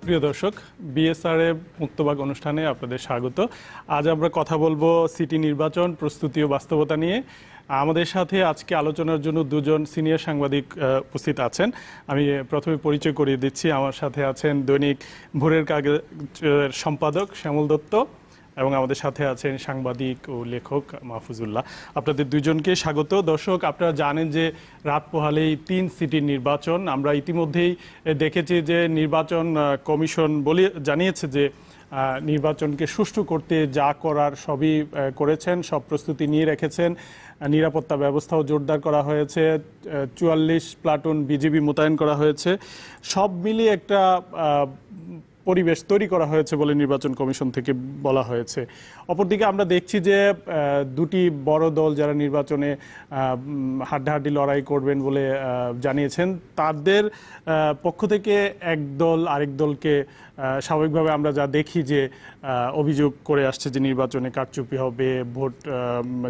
প্রিয় দর্শক, বিএসআরএ মুক্তবাগ অনুষ্ঠানে আপনাদের স্বাগত। আজ আমরা কথা বলবো সিটি নির্বাচন প্রস্তুতি ও বাস্তবতা নিয়ে। আমাদের সাথে আজকে আলোচনার জন্য দুজন সিনিয়র সাংবাদিক উপস্থিত আছেন। আমি প্রথমে পরিচয় করিয়ে দিচ্ছি। আমার সাথে আছেন দৈনিক ভোরের কাগজের সম্পাদক শ্যামল দত্ত এবং আমাদের সাথে আছেন সাংবাদিক ও লেখক মাহফুজুল্লাহ। আপনাদের দুজনকে স্বাগত। দর্শক, আপনারা জানেন যে রাত পোহালেই 3 সিটির নির্বাচন। আমরা ইতিমধ্যেই দেখেছি যে নির্বাচন কমিশন জানিয়েছে যে নির্বাচনকে সুষ্ঠু করতে যা করার সবই করেছেন, সব প্রস্তুতি নিয়ে রেখেছেন। নিরাপত্তা ব্যবস্থাও জোরদার করা হয়েছে, 44 প্লাটুন বিজিবি মোতায়েন করা হয়েছে। সব মিলিয়ে একটা পরিবেশ তৈরি করা হয়েছে বলে নির্বাচন কমিশন থেকে বলা হয়েছে। অপরদিকে আমরা দেখছি যে দুটি বড় দল যারা নির্বাচনে হাড্ডাহাড্ডি লড়াই করবেন বলে জানিয়েছেন, তাদের পক্ষ থেকে এক দল আরেক দলকে স্বাভাবিকভাবে আমরা যা দেখি যে অভিযোগ করে আসছে যে নির্বাচনে কারচুপি হবে, ভোট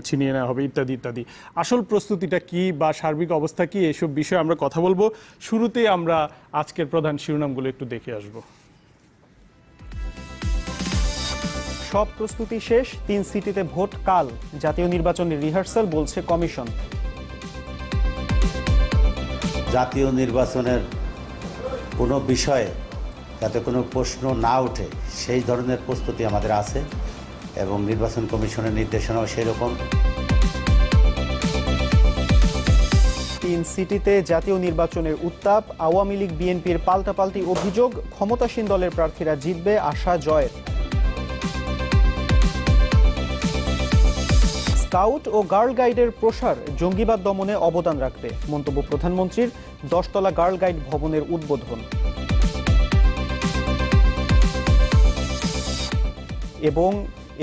ছিনিয়ে নেওয়া হবে ইত্যাদি ইত্যাদি। আসল প্রস্তুতিটা কি বা সার্বিক অবস্থা কি, এসব বিষয়ে আমরা কথা বলবো। শুরুতেই আমরা আজকের প্রধান শিরোনামগুলো একটু দেখে আসবো। সব প্রস্তুতি শেষ, 3 সিটিতে ভোট কাল। জাতীয় নির্বাচনের রিহার্সাল বলছে কমিশন। জাতীয় নির্বাচনের কোনো বিষয়ে যাতে কোনো প্রশ্ন না ওঠে সেই ধরনের প্রস্তুতি আমাদের আছে এবং নির্বাচন কমিশনের নির্দেশনাও সেরকম। 3 সিটিতে জাতীয় নির্বাচনের উত্তাপ। আওয়ামী লীগ বিএনপির পাল্টাপাল্টি অভিযোগ, ক্ষমতাসীন দলের প্রার্থীরা জিতবে, আশা জয়ের। স্কাউট ও গার্ল গাইডের প্রসার জঙ্গিবাদ দমনে অবদান রাখবে, মন্তব্য প্রধানমন্ত্রীর। 10 তলা গার্ল গাইড ভবনের উদ্বোধন। এবং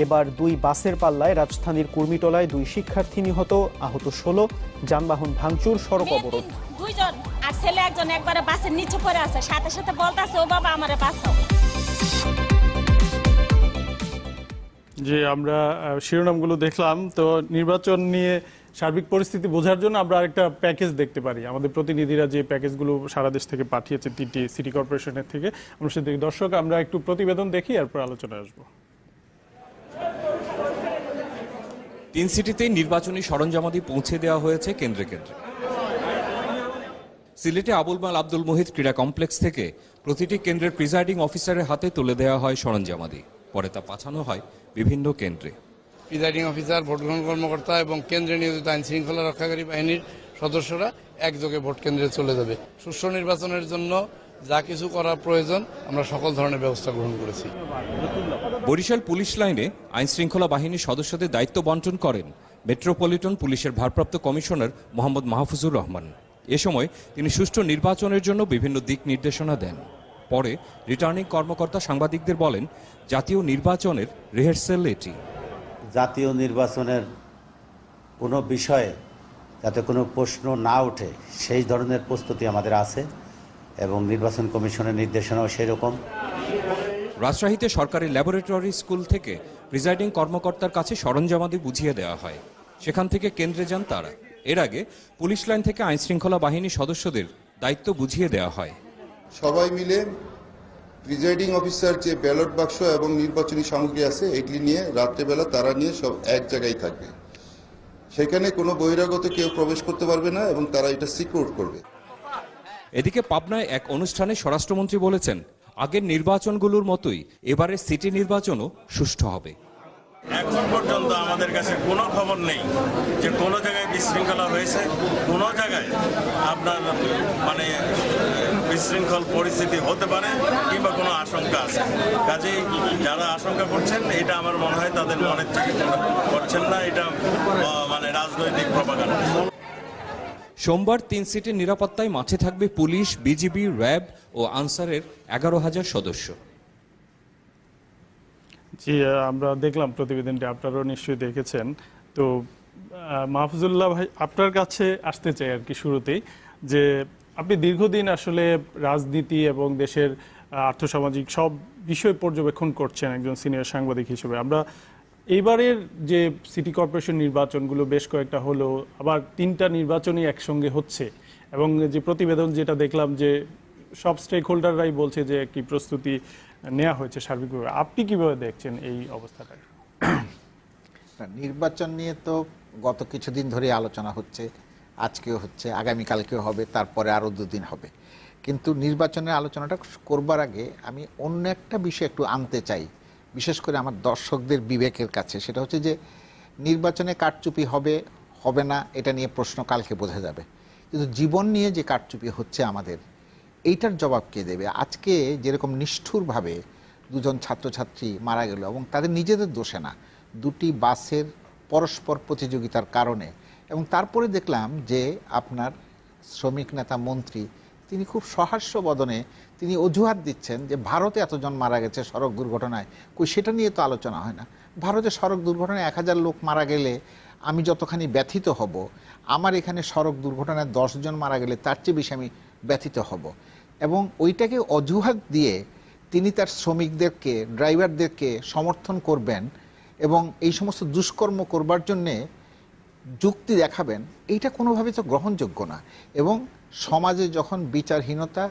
এবার 2 বাসের পাল্লায়, রাজধানীর কুর্মিটোলায় 2 শিক্ষার্থী নিহত, আহত 16, যানবাহন ভাঙচুর, সড়ক অবরোধ। 2 জন আর ছেলে একজন একবারে বাসের নিচে পড়ে আছে, সাথে সাথে বলতাছে ও বাবা আমারে বাঁচাও। যে আমরা শিরোনামগুলো দেখলাম, তো নির্বাচন নিয়ে সার্বিক পরিস্থিতি বোঝার জন্য আমরা আরেকটা প্যাকেজ দেখতে পারি। আমাদের প্রতিনিধিরা যে প্যাকেজগুলো সারা দেশ থেকে পাঠিয়েছে 3টি সিটি কর্পোরেশনের থেকে, আমরা সেদিকে দর্শক আমরা একটু প্রতিবেদন দেখি, এরপর আলোচনায় আসবো। 3 সিটিতে নির্বাচনী সরঞ্জামাদি পৌঁছে দেওয়া হয়েছে কেন্দ্রে কেন্দ্রে। সিলেটে আবুল মাল আব্দুল মুহিত ক্রীড়া কমপ্লেক্স থেকে প্রতিটি কেন্দ্রের প্রিজাইডিং অফিসারের হাতে তুলে দেওয়া হয় সরঞ্জামাদি, পরে তা পাঠানো হয় বিভিন্ন কেন্দ্রে। প্রিজাইডিং অফিসার, ভোট গ্রহণ কর্মকর্তা এবং কেন্দ্রে নিয়োজিত আইন শৃঙ্খলা রক্ষাকারী বাহিনীর সদস্যরা একযোগে ভোট কেন্দ্রে চলে যাবে। সুষ্ঠু নির্বাচনের জন্য যা কিছু করা প্রয়োজন আমরা সকল ধরনের ব্যবস্থা গ্রহণ করেছি। বরিশাল পুলিশ লাইনে আইন শৃঙ্খলা বাহিনীর সদস্যদের দায়িত্ব বন্টন করেন মেট্রোপলিটন পুলিশের ভারপ্রাপ্ত কমিশনার মোহাম্মদ মাহফুজুর রহমান। এ সময় তিনি সুষ্ঠু নির্বাচনের জন্য বিভিন্ন দিক নির্দেশনা দেন। পরে রিটার্নিং কর্মকর্তা সাংবাদিকদের বলেন, জাতীয় নির্বাচনের রিহার্সাল এটি। জাতীয় নির্বাচনের কোনো বিষয়ে যাতে কোনো প্রশ্ন না ওঠে সেই ধরনের প্রস্তুতি আমাদের আছে এবং নির্বাচন কমিশনের নির্দেশনাও সেরকম। রাজশাহীতে সরকারি ল্যাবরেটরি স্কুল থেকে প্রিজাইডিং কর্মকর্তার কাছে সরঞ্জামাদি বুঝিয়ে দেওয়া হয়, সেখান থেকে কেন্দ্রে যান তারা। এর আগে পুলিশ লাইন থেকে আইন শৃঙ্খলা বাহিনীর সদস্যদের দায়িত্ব বুঝিয়ে দেওয়া হয়। সবাই মিলে প্রিজাইডিং অফিসার যে ব্যালট বাক্স এবং নির্বাচনী সামগ্রী আছে এগুলি নিয়ে রাত্রেবেলা তারা নিয়ে সব এক জায়গায় থাকবে, সেখানে কোনো বহিরাগত কেউ প্রবেশ করতে পারবে না এবং তারা এটা সিকিউর করবে। এদিকে পাবনায় এক অনুষ্ঠানে স্বরাষ্ট্রমন্ত্রী বলেছেন, আগের নির্বাচনগুলোর মতোই এবারের সিটি নির্বাচনও সুষ্ঠু হবে। এখন পর্যন্ত আমাদের কাছে কোনো খবর নেই যে কোনো জায়গায় বিশৃঙ্খলা হয়েছে, কোনো জায়গায় আপনার বিশৃঙ্খল পরিস্থিতি হতে পারে কিংবা কোনো আশঙ্কা আছে। কাজেই যারা আশঙ্কা করছেন এটা আমার মনে হয় তাদের মনের থেকে করছেন না, এটা রাজনৈতিক প্রপাগান্ডা। সোমবার 3 সিটির নিরাপত্তায় মাঠে থাকবে পুলিশ, বিজিবি, র্যাব ও আনসারের 11,000 সদস্য। জি, আমরা দেখলাম প্রতিবেদনটি, আপনারাও নিশ্চয়ই দেখেছেন। তো মাহফুজুল্লাহ ভাই, আপনার কাছে আসতে চাই আর কি শুরুতেই, যে আপনি দীর্ঘদিন আসলে রাজনীতি এবং দেশের আর্থসামাজিক সব বিষয় পর্যবেক্ষণ করছেন একজন সিনিয়র সাংবাদিক হিসেবে। আমরা এইবারের যে সিটি কর্পোরেশন নির্বাচনগুলো বেশ কয়েকটা হলো, আবার 3টা নির্বাচনই একসঙ্গে হচ্ছে, এবং যে প্রতিবেদন যেটা দেখলাম যে সব স্টেক হোল্ডাররাই বলছে যে একটি প্রস্তুতি নেওয়া হয়েছে সার্বিকভাবে। আপনি কিভাবে দেখছেন এই অবস্থাটা? নির্বাচন নিয়ে তো গত কিছুদিন ধরে আলোচনা হচ্ছে, আজকেও হচ্ছে, আগামীকালকেও হবে, তারপরে আরও 2 দিন হবে। কিন্তু নির্বাচনের আলোচনাটা করবার আগে আমি অন্য একটা বিষয় একটু আনতে চাই, বিশেষ করে আমার দর্শকদের বিবেকের কাছে। সেটা হচ্ছে যে নির্বাচনে কারচুপি হবে হবে না এটা নিয়ে প্রশ্ন কালকে বোঝা যাবে, কিন্তু জীবন নিয়ে যে কারচুপি হচ্ছে আমাদের, এইটার জবাব কে দেবে? আজকে যেরকম নিষ্ঠুরভাবে 2জন ছাত্রছাত্রী মারা গেল, এবং তাদের নিজেদের দোষে না, 2টি বাসের পরস্পর প্রতিযোগিতার কারণে। এবং তারপরে দেখলাম যে আপনার শ্রমিক নেতা মন্ত্রী তিনি খুব সহাস্য বদনে তিনি অজুহাত দিচ্ছেন যে ভারতে এতজন মারা গেছে সড়ক দুর্ঘটনায়, কই সেটা নিয়ে তো আলোচনা হয় না। ভারতে সড়ক দুর্ঘটনায় 1000 লোক মারা গেলে আমি যতখানি ব্যথিত হব, আমার এখানে সড়ক দুর্ঘটনায় 10 জন মারা গেলে তার চেয়ে বেশি আমি ব্যথিত হব। এবং ওইটাকে অজুহাত দিয়ে তিনি তার শ্রমিকদেরকে, ড্রাইভারদেরকে সমর্থন করবেন এবং এই সমস্ত দুষ্কর্ম করবার জন্যে যুক্তি দেখাবেন, এইটা কোনোভাবে তো গ্রহণযোগ্য না। এবং সমাজে যখন বিচারহীনতা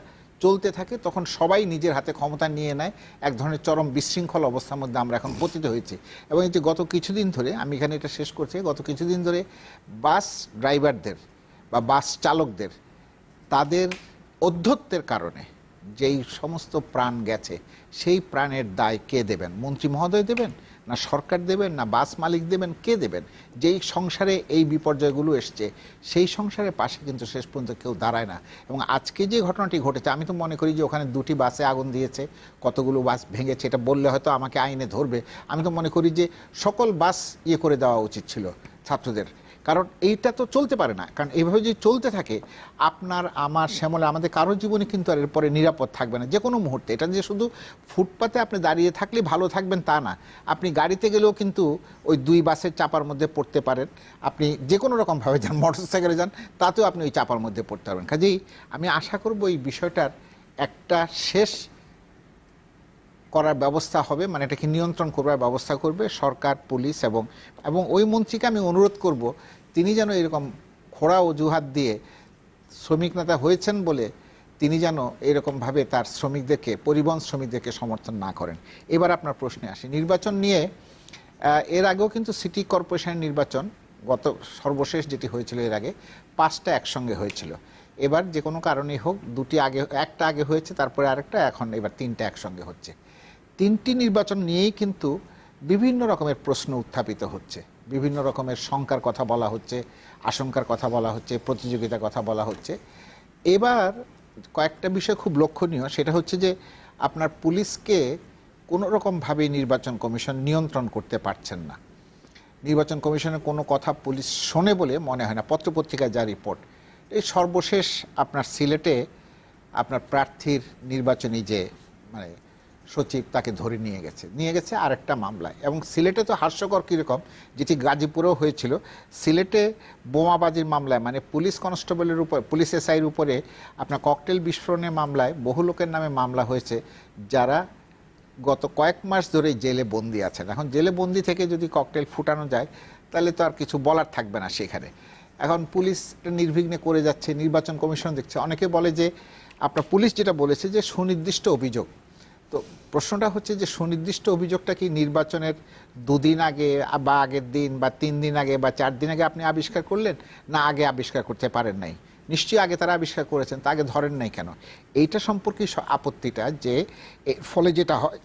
চলতে থাকে তখন সবাই নিজের হাতে ক্ষমতা নিয়ে নেয়, এক ধরনের চরম বিশৃঙ্খল অবস্থার মধ্যে আমরা এখন পতিত হয়েছি। এবং এই যে গত কিছুদিন ধরে, আমি এখানে এটা শেষ করছি, গত কিছুদিন ধরে বাস ড্রাইভারদের বা বাস চালকদের তাদের অধ্যত্বের কারণে যেই সমস্ত প্রাণ গেছে, সেই প্রাণের দায় কে দেবেন? মন্ত্রী মহোদয় দেবেন, না সরকার দেবেন, না বাস মালিক দেবেন? কে দেবেন? যেই সংসারে এই বিপর্যয়গুলো এসছে সেই সংসারের পাশে কিন্তু শেষ পর্যন্ত কেউ দাঁড়ায় না। এবং আজকে যে ঘটনাটি ঘটেছে, আমি তো মনে করি যে ওখানে 2টি বাসে আগুন দিয়েছে, কতগুলো বাস ভেঙেছে, এটা বললে হয়তো আমাকে আইনে ধরবে। আমি তো মনে করি যে সকল বাস করে দেওয়া উচিত ছিল ছাত্রদের, কারণ এইটা তো চলতে পারে না। কারণ এইভাবে যদি চলতে থাকে, আপনার, আমার, শ্যামলা, আমাদের কারো জীবনে কিন্তু আর এরপরে নিরাপদ থাকবে না যে কোনো মুহূর্তে। এটা যে শুধু ফুটপাতে আপনি দাঁড়িয়ে থাকলে ভালো থাকবেন তা না, আপনি গাড়িতে গেলেও কিন্তু ওই 2 বাসের চাপার মধ্যে পড়তে পারেন। আপনি যে কোনো রকমভাবে যান, মোটরসাইকেলে যান, তাতেও আপনি ওই চাপার মধ্যে পড়তে পারবেন। কাজেই আমি আশা করব এই বিষয়টার একটা শেষ করার ব্যবস্থা হবে, মানে এটাকে নিয়ন্ত্রণ করবার ব্যবস্থা করবে সরকার, পুলিশ। এবং ওই মন্ত্রীকে আমি অনুরোধ করব তিনি যেন এরকম খোড়া অজুহাত দিয়ে শ্রমিক নেতা হয়েছেন বলে তিনি যেন এরকমভাবে তার শ্রমিকদেরকে, পরিবহন শ্রমিকদেরকে সমর্থন না করেন। এবার আপনার প্রশ্নে আসি, নির্বাচন নিয়ে এর আগেও কিন্তু সিটি কর্পোরেশনের নির্বাচন, গত সর্বশেষ যেটি হয়েছিল এর আগে 5টা একসঙ্গে হয়েছিল। এবার যে কোনো কারণেই হোক 2টি আগে, একটা আগে হয়েছে, তারপরে আরেকটা, এখন এবার 3টা একসঙ্গে হচ্ছে। 3টি নির্বাচন নিয়েই কিন্তু বিভিন্ন রকমের প্রশ্ন উত্থাপিত হচ্ছে, বিভিন্ন রকমের শঙ্কার কথা বলা হচ্ছে, আশঙ্কার কথা বলা হচ্ছে, প্রতিযোগিতার কথা বলা হচ্ছে। এবার কয়েকটা বিষয় খুব লক্ষণীয়, সেটা হচ্ছে যে আপনার পুলিশকে কোনো রকমভাবেই নির্বাচন কমিশন নিয়ন্ত্রণ করতে পারছেন না। নির্বাচন কমিশনের কোনো কথা পুলিশ শোনে বলে মনে হয় না, পত্রপত্রিকায় যা রিপোর্ট। এই সর্বশেষ আপনার সিলেটে আপনার প্রার্থীর নির্বাচনী যে মানে সচিব, তাকে ধরে নিয়ে গেছে আরেকটা মামলায়। এবং সিলেটে তো হাস্যকর কীরকম, যেটি গাজীপুরেও হয়েছিল, সিলেটে বোমাবাজির মামলায়, মানে পুলিশ কনস্টেবলের উপর, পুলিশ এসআইয়ের উপরে আপনার ককটেল বিস্ফোরণের মামলায় বহু লোকের নামে মামলা হয়েছে, যারা গত কয়েক মাস ধরেই জেলে বন্দি আছেন। এখন জেলে বন্দি থেকে যদি ককটেল ফুটানো যায় তাহলে তো আর কিছু বলার থাকবে না সেখানে। এখন পুলিশ নির্বিঘ্নে করে যাচ্ছে, নির্বাচন কমিশন দেখছে। অনেকে বলে যে আপনার পুলিশ যেটা বলেছে যে সুনির্দিষ্ট অভিযোগ, তো প্রশ্নটা হচ্ছে যে সুনির্দিষ্ট অভিযোগটা কি নির্বাচনের 2 দিন আগে বা আগের দিন বা 3 দিন আগে বা 4 দিন আগে আপনি আবিষ্কার করলেন, না আগে আবিষ্কার করতে পারেন নাই? নিশ্চয়ই আগে তারা আবিষ্কার করেছেন, তা আগে ধরেন নাই কেন? এইটা সম্পর্কে আপত্তিটা, যে এর ফলে যেটা হয়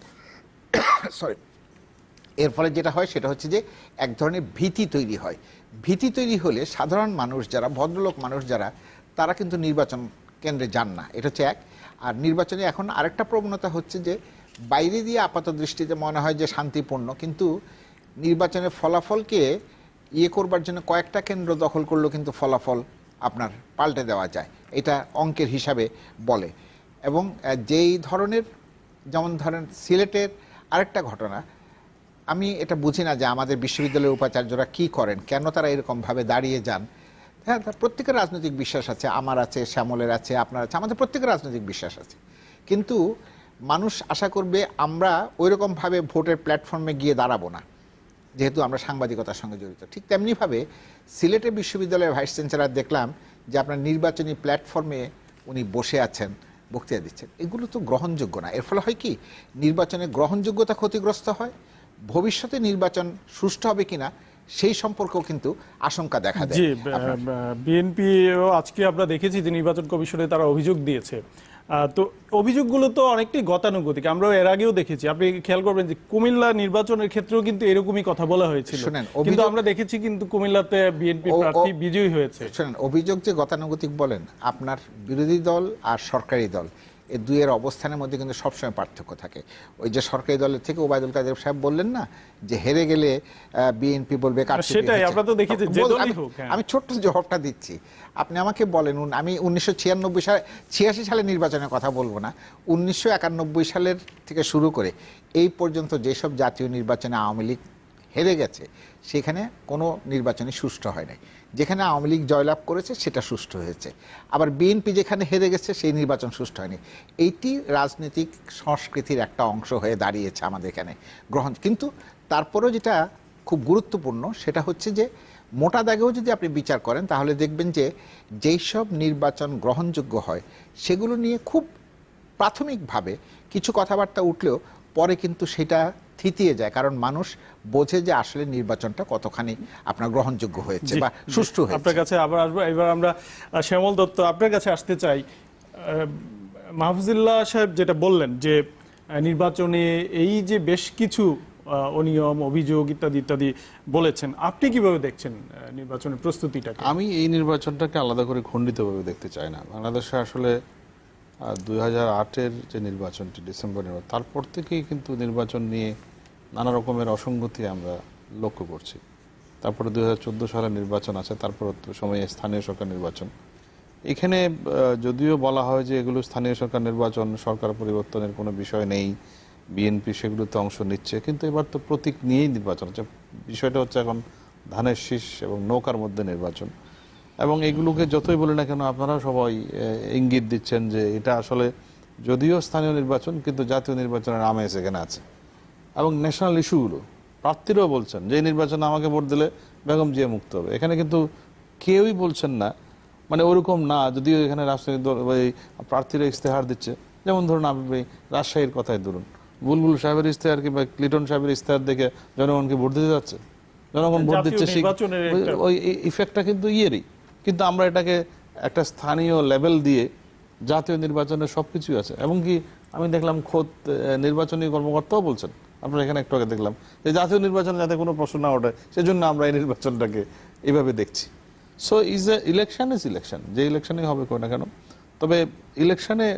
এর ফলে যেটা হয় সেটা হচ্ছে যে এক ধরনের ভীতি তৈরি হয়। ভীতি তৈরি হলে সাধারণ মানুষ যারা, ভদ্রলোক মানুষ যারা, তারা কিন্তু নির্বাচন কেন্দ্রে যান না, এটা হচ্ছে এক। আর নির্বাচনে এখন আরেকটা প্রবণতা হচ্ছে যে বাইরে দিয়ে আপাত দৃষ্টিতে মনে হয় যে শান্তিপূর্ণ, কিন্তু নির্বাচনের ফলাফলকে করবার জন্য কয়েকটা কেন্দ্র দখল করলেও কিন্তু ফলাফল আপনার পাল্টে দেওয়া যায়, এটা অঙ্কের হিসাবে বলে। এবং যেই ধরনের, যেমন ধরেন সিলেটের আরেকটা ঘটনা, আমি এটা বুঝি না যে আমাদের বিশ্ববিদ্যালয়ের উপাচার্যরা কি করেন, কেন তারা এরকমভাবে দাঁড়িয়ে যান। হ্যাঁ, প্রত্যেকের রাজনৈতিক বিশ্বাস আছে, আমার আছে, শ্যামলের আছে, আপনার আছে, আমাদের প্রত্যেকের রাজনৈতিক বিশ্বাস আছে, কিন্তু মানুষ আশা করবে আমরা ওইরকমভাবে ভোটের প্ল্যাটফর্মে গিয়ে দাঁড়াবো না, যেহেতু আমরা সাংবাদিকতার সঙ্গে জড়িত। ঠিক তেমনিভাবে সিলেটের বিশ্ববিদ্যালয়ের ভাইস চ্যান্সেলর দেখলাম যে আপনার নির্বাচনী প্ল্যাটফর্মে উনি বসে আছেন, বক্তৃতা দিচ্ছেন, এগুলো তো গ্রহণযোগ্য না। এর ফলে হয় কি, নির্বাচনের গ্রহণযোগ্যতা ক্ষতিগ্রস্ত হয়, ভবিষ্যতে নির্বাচন সুষ্ঠু হবে কিনা সেই সম্পর্কেও কিন্তু আশঙ্কা দেখা দেয়। জি, বিএনপি আজকে আমরা দেখেছি যে নির্বাচন কমিশনে তারা অভিযোগ দিয়েছে। তো অভিযোগগুলো তো অনেকটাই গতানুগতিক, আমরা এর আগেও দেখেছি। আপনি খেয়াল করবেন যে কুমিল্লা নির্বাচনের ক্ষেত্রেও কিন্তু এরকমই কথা বলা হয়েছিল, কিন্তু আমরা দেখেছি কিন্তু কুমিল্লাতে বিএনপি প্রার্থী বিজয়ী হয়েছে। শুনেন, অভিযোগ যে গতানুগতিক বলেন, আপনার বিরোধী দল আর সরকারি দল এই দুইয়ের অবস্থানের মধ্যে কিন্তু সবসময় পার্থক্য থাকে। ওই যে সরকারি দলের থেকে ওবায়দুল কাদের সাহেব বললেন না যে হেরে গেলে বিএনপি বলবে সেটাই আমরা তো দেখেছি যে দলই হোক। আমি ছোট্ট জবাবটা দিচ্ছি, আপনি আমাকে বলেন, আমি 1986 সালে নির্বাচনের কথা বলবো না, 1991 সালের থেকে শুরু করে এই পর্যন্ত যেসব জাতীয় নির্বাচনে আওয়ামী লীগ হেরে গেছে সেখানে কোনো নির্বাচনই সুষ্ঠু হয় নাই। যেখানে আওয়ামী লীগ জয়লাভ করেছে সেটা সুষ্ঠু হয়েছে, আবার বিএনপি যেখানে হেরে গেছে সেই নির্বাচন সুষ্ঠু হয়নি। এইটি রাজনৈতিক সংস্কৃতির একটা অংশ হয়ে দাঁড়িয়েছে আমাদের এখানে গ্রহণ। কিন্তু তারপরেও যেটা খুব গুরুত্বপূর্ণ সেটা হচ্ছে যে মোটা দাগেও যদি আপনি বিচার করেন তাহলে দেখবেন যে যেই সব নির্বাচন গ্রহণযোগ্য হয় সেগুলো নিয়ে খুব প্রাথমিকভাবে কিছু কথাবার্তা উঠলেও পরে কিন্তু সেটা থিতিয়ে যায়, কারণ মানুষ বোঝে যে আসলে নির্বাচনটা কতখানি আপনার গ্রহণযোগ্য হয়েছে বা সুষ্ঠু হয়েছে। আপনার কাছে আবার আসবো, এবার আমরা শ্যামল দত্ত আপনার কাছে আসতে চাই। মাহফুজুল্লাহ সাহেব যেটা বললেন যে নির্বাচনে এই যে বেশ কিছু অনিয়ম, অভিযোগ ইত্যাদি ইত্যাদি বলেছেন, আপনি কিভাবে দেখছেন নির্বাচনের প্রস্তুতিটাকে? আমি এই নির্বাচনটাকে আলাদা করে খণ্ডিতভাবে দেখতে চাই না। বাংলাদেশে আসলে 2008-এর যে নির্বাচনটি ডিসেম্বরে, তারপর থেকেই কিন্তু নির্বাচন নিয়ে নানা রকমের অসঙ্গতি আমরা লক্ষ্য করছি। তারপরে 2014 সালের নির্বাচন আছে, তারপর সময়ে স্থানীয় সরকার নির্বাচন। এখানে যদিও বলা হয় যে এগুলো স্থানীয় সরকার নির্বাচন, সরকার পরিবর্তনের কোনো বিষয় নেই, বিএনপি সেগুলোতে অংশ নিচ্ছে, কিন্তু এবার তো প্রতীক নিয়েই নির্বাচন হচ্ছে। বিষয়টা হচ্ছে এখন ধানের শীষ এবং নৌকার মধ্যে নির্বাচন। এবং এগুলোকে যতই বলি না কেন আপনারা সবাই ইঙ্গিত দিচ্ছেন যে এটা আসলে যদিও স্থানীয় নির্বাচন কিন্তু জাতীয় নির্বাচনের আমেজ এখানে আছে। এবং ন্যাশনাল ইস্যুগুলো প্রার্থীরাও বলছেন যে এই নির্বাচনে আমাকে ভোট দিলে বেগম জিয়া মুক্ত হবে। এখানে কিন্তু কেউই বলছেন না, মানে ওরকম না, যদিও এখানে রাজনৈতিক দল প্রার্থীরা ইশতেহার দিচ্ছে। যেমন ধরুন আপনি রাজশাহীর কথাই ধরুন, বুলবুল সাহেবের ইশতেহার কিংবা লিটন সাহেবের ইশতেহার দেখে জনগণকে ভোট দিতে যাচ্ছে, জনগণ ভোট দিচ্ছে, ওই ইফেক্টটা কিন্তু ইয়েরই। কিন্তু আমরা এটাকে একটা স্থানীয় লেভেল দিয়ে জাতীয় নির্বাচনের সবকিছু আছে। এবং কি আমি দেখলাম খোদ নির্বাচনী কর্মকর্তাও বলছেন, আপনারা এখানে একটু আগে দেখলাম যে জাতীয় নির্বাচনে যাতে কোনো প্রশ্ন না ওঠে সেজন্য আমরা এই নির্বাচনটাকে এইভাবে দেখছি। সো ইলেকশন ইজ ইলেকশন, যে ইলেকশনই হবে না কেন। তবে ইলেকশনে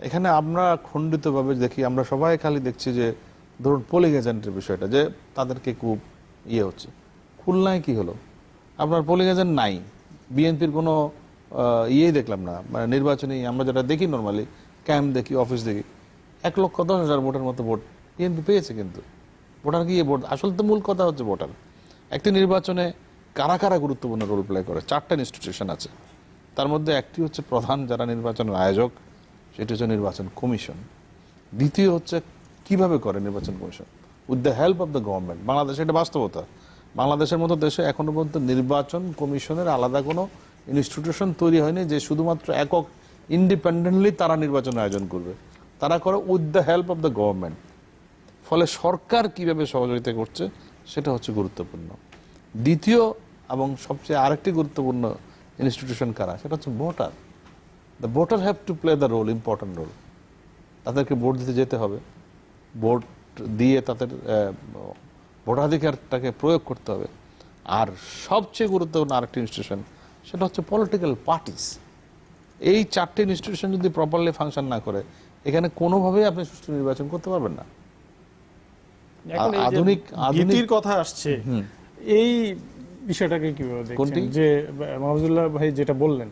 এখানে আমরা খণ্ডিতভাবে দেখি, আমরা সবাই খালি দেখছি যে ধরুন পোলিং এজেন্টের বিষয়টা, যে তাদেরকে খুব ইয়ে হচ্ছে। খুলনায় কি হলো, আপনার পোলিং এজেন্ট নাই, বিএনপির কোনো ইয়েই দেখলাম না। মানে নির্বাচনী আমরা যেটা দেখি নর্মালি ক্যাম্প দেখি, অফিস দেখি, 1,10,000 ভোটের মতো ভোট বিএনপি পেয়েছে। কিন্তু ভোটার গিয়ে ভোট, আসলে তো মূল কথা হচ্ছে ভোটার। একটি নির্বাচনে কারা কারা গুরুত্বপূর্ণ রোল প্লে করে, 4টা ইনস্টিটিউশন আছে, তার মধ্যে একটি হচ্ছে প্রধান যারা নির্বাচনের আয়োজক, সেটি হচ্ছে নির্বাচন কমিশন। দ্বিতীয় হচ্ছে কিভাবে করে নির্বাচন commission, with the help of the government. বাংলাদেশে এটা বাস্তবতা, বাংলাদেশের মতো দেশে এখনো পর্যন্ত নির্বাচন কমিশনের আলাদা কোনো ইনস্টিটিউশন তৈরি হয়নি যে শুধুমাত্র একক ইন্ডিপেন্ডেন্টলি তারা নির্বাচন আয়োজন করবে। তারা করে with the help of the government. ফলে সরকার কিভাবে সহযোগিতা করছে সেটা হচ্ছে গুরুত্বপূর্ণ। দ্বিতীয় এবং সবচেয়ে আরেকটি গুরুত্বপূর্ণ ইনস্টিটিউশন কারা, সেটা হচ্ছে voter. The voter have to play the role, important role. তাদেরকে ভোট দিতে যেতে হবে, ভোট দিয়ে তাদের ভোটাধিকারটাকে প্রয়োগ করতে হবে। আর সবচেয়ে গুরুত্বপূর্ণ আরেকটি ইনস্টিটিউশন, সেটা হচ্ছে পলিটিক্যাল পার্টিস। এই 4টে ইনস্টিটিউশন যদি প্রপারলি ফাংশন না করে, এখানে কোনোভাবেই আপনি সুষ্ঠু নির্বাচন করতে পারবেন না। আধুনিক কথা আসছে, এই বিষয়টাকে কিভাবে দেখছেন? যে মাহফুজুল্লাহ ভাই যেটা বললেন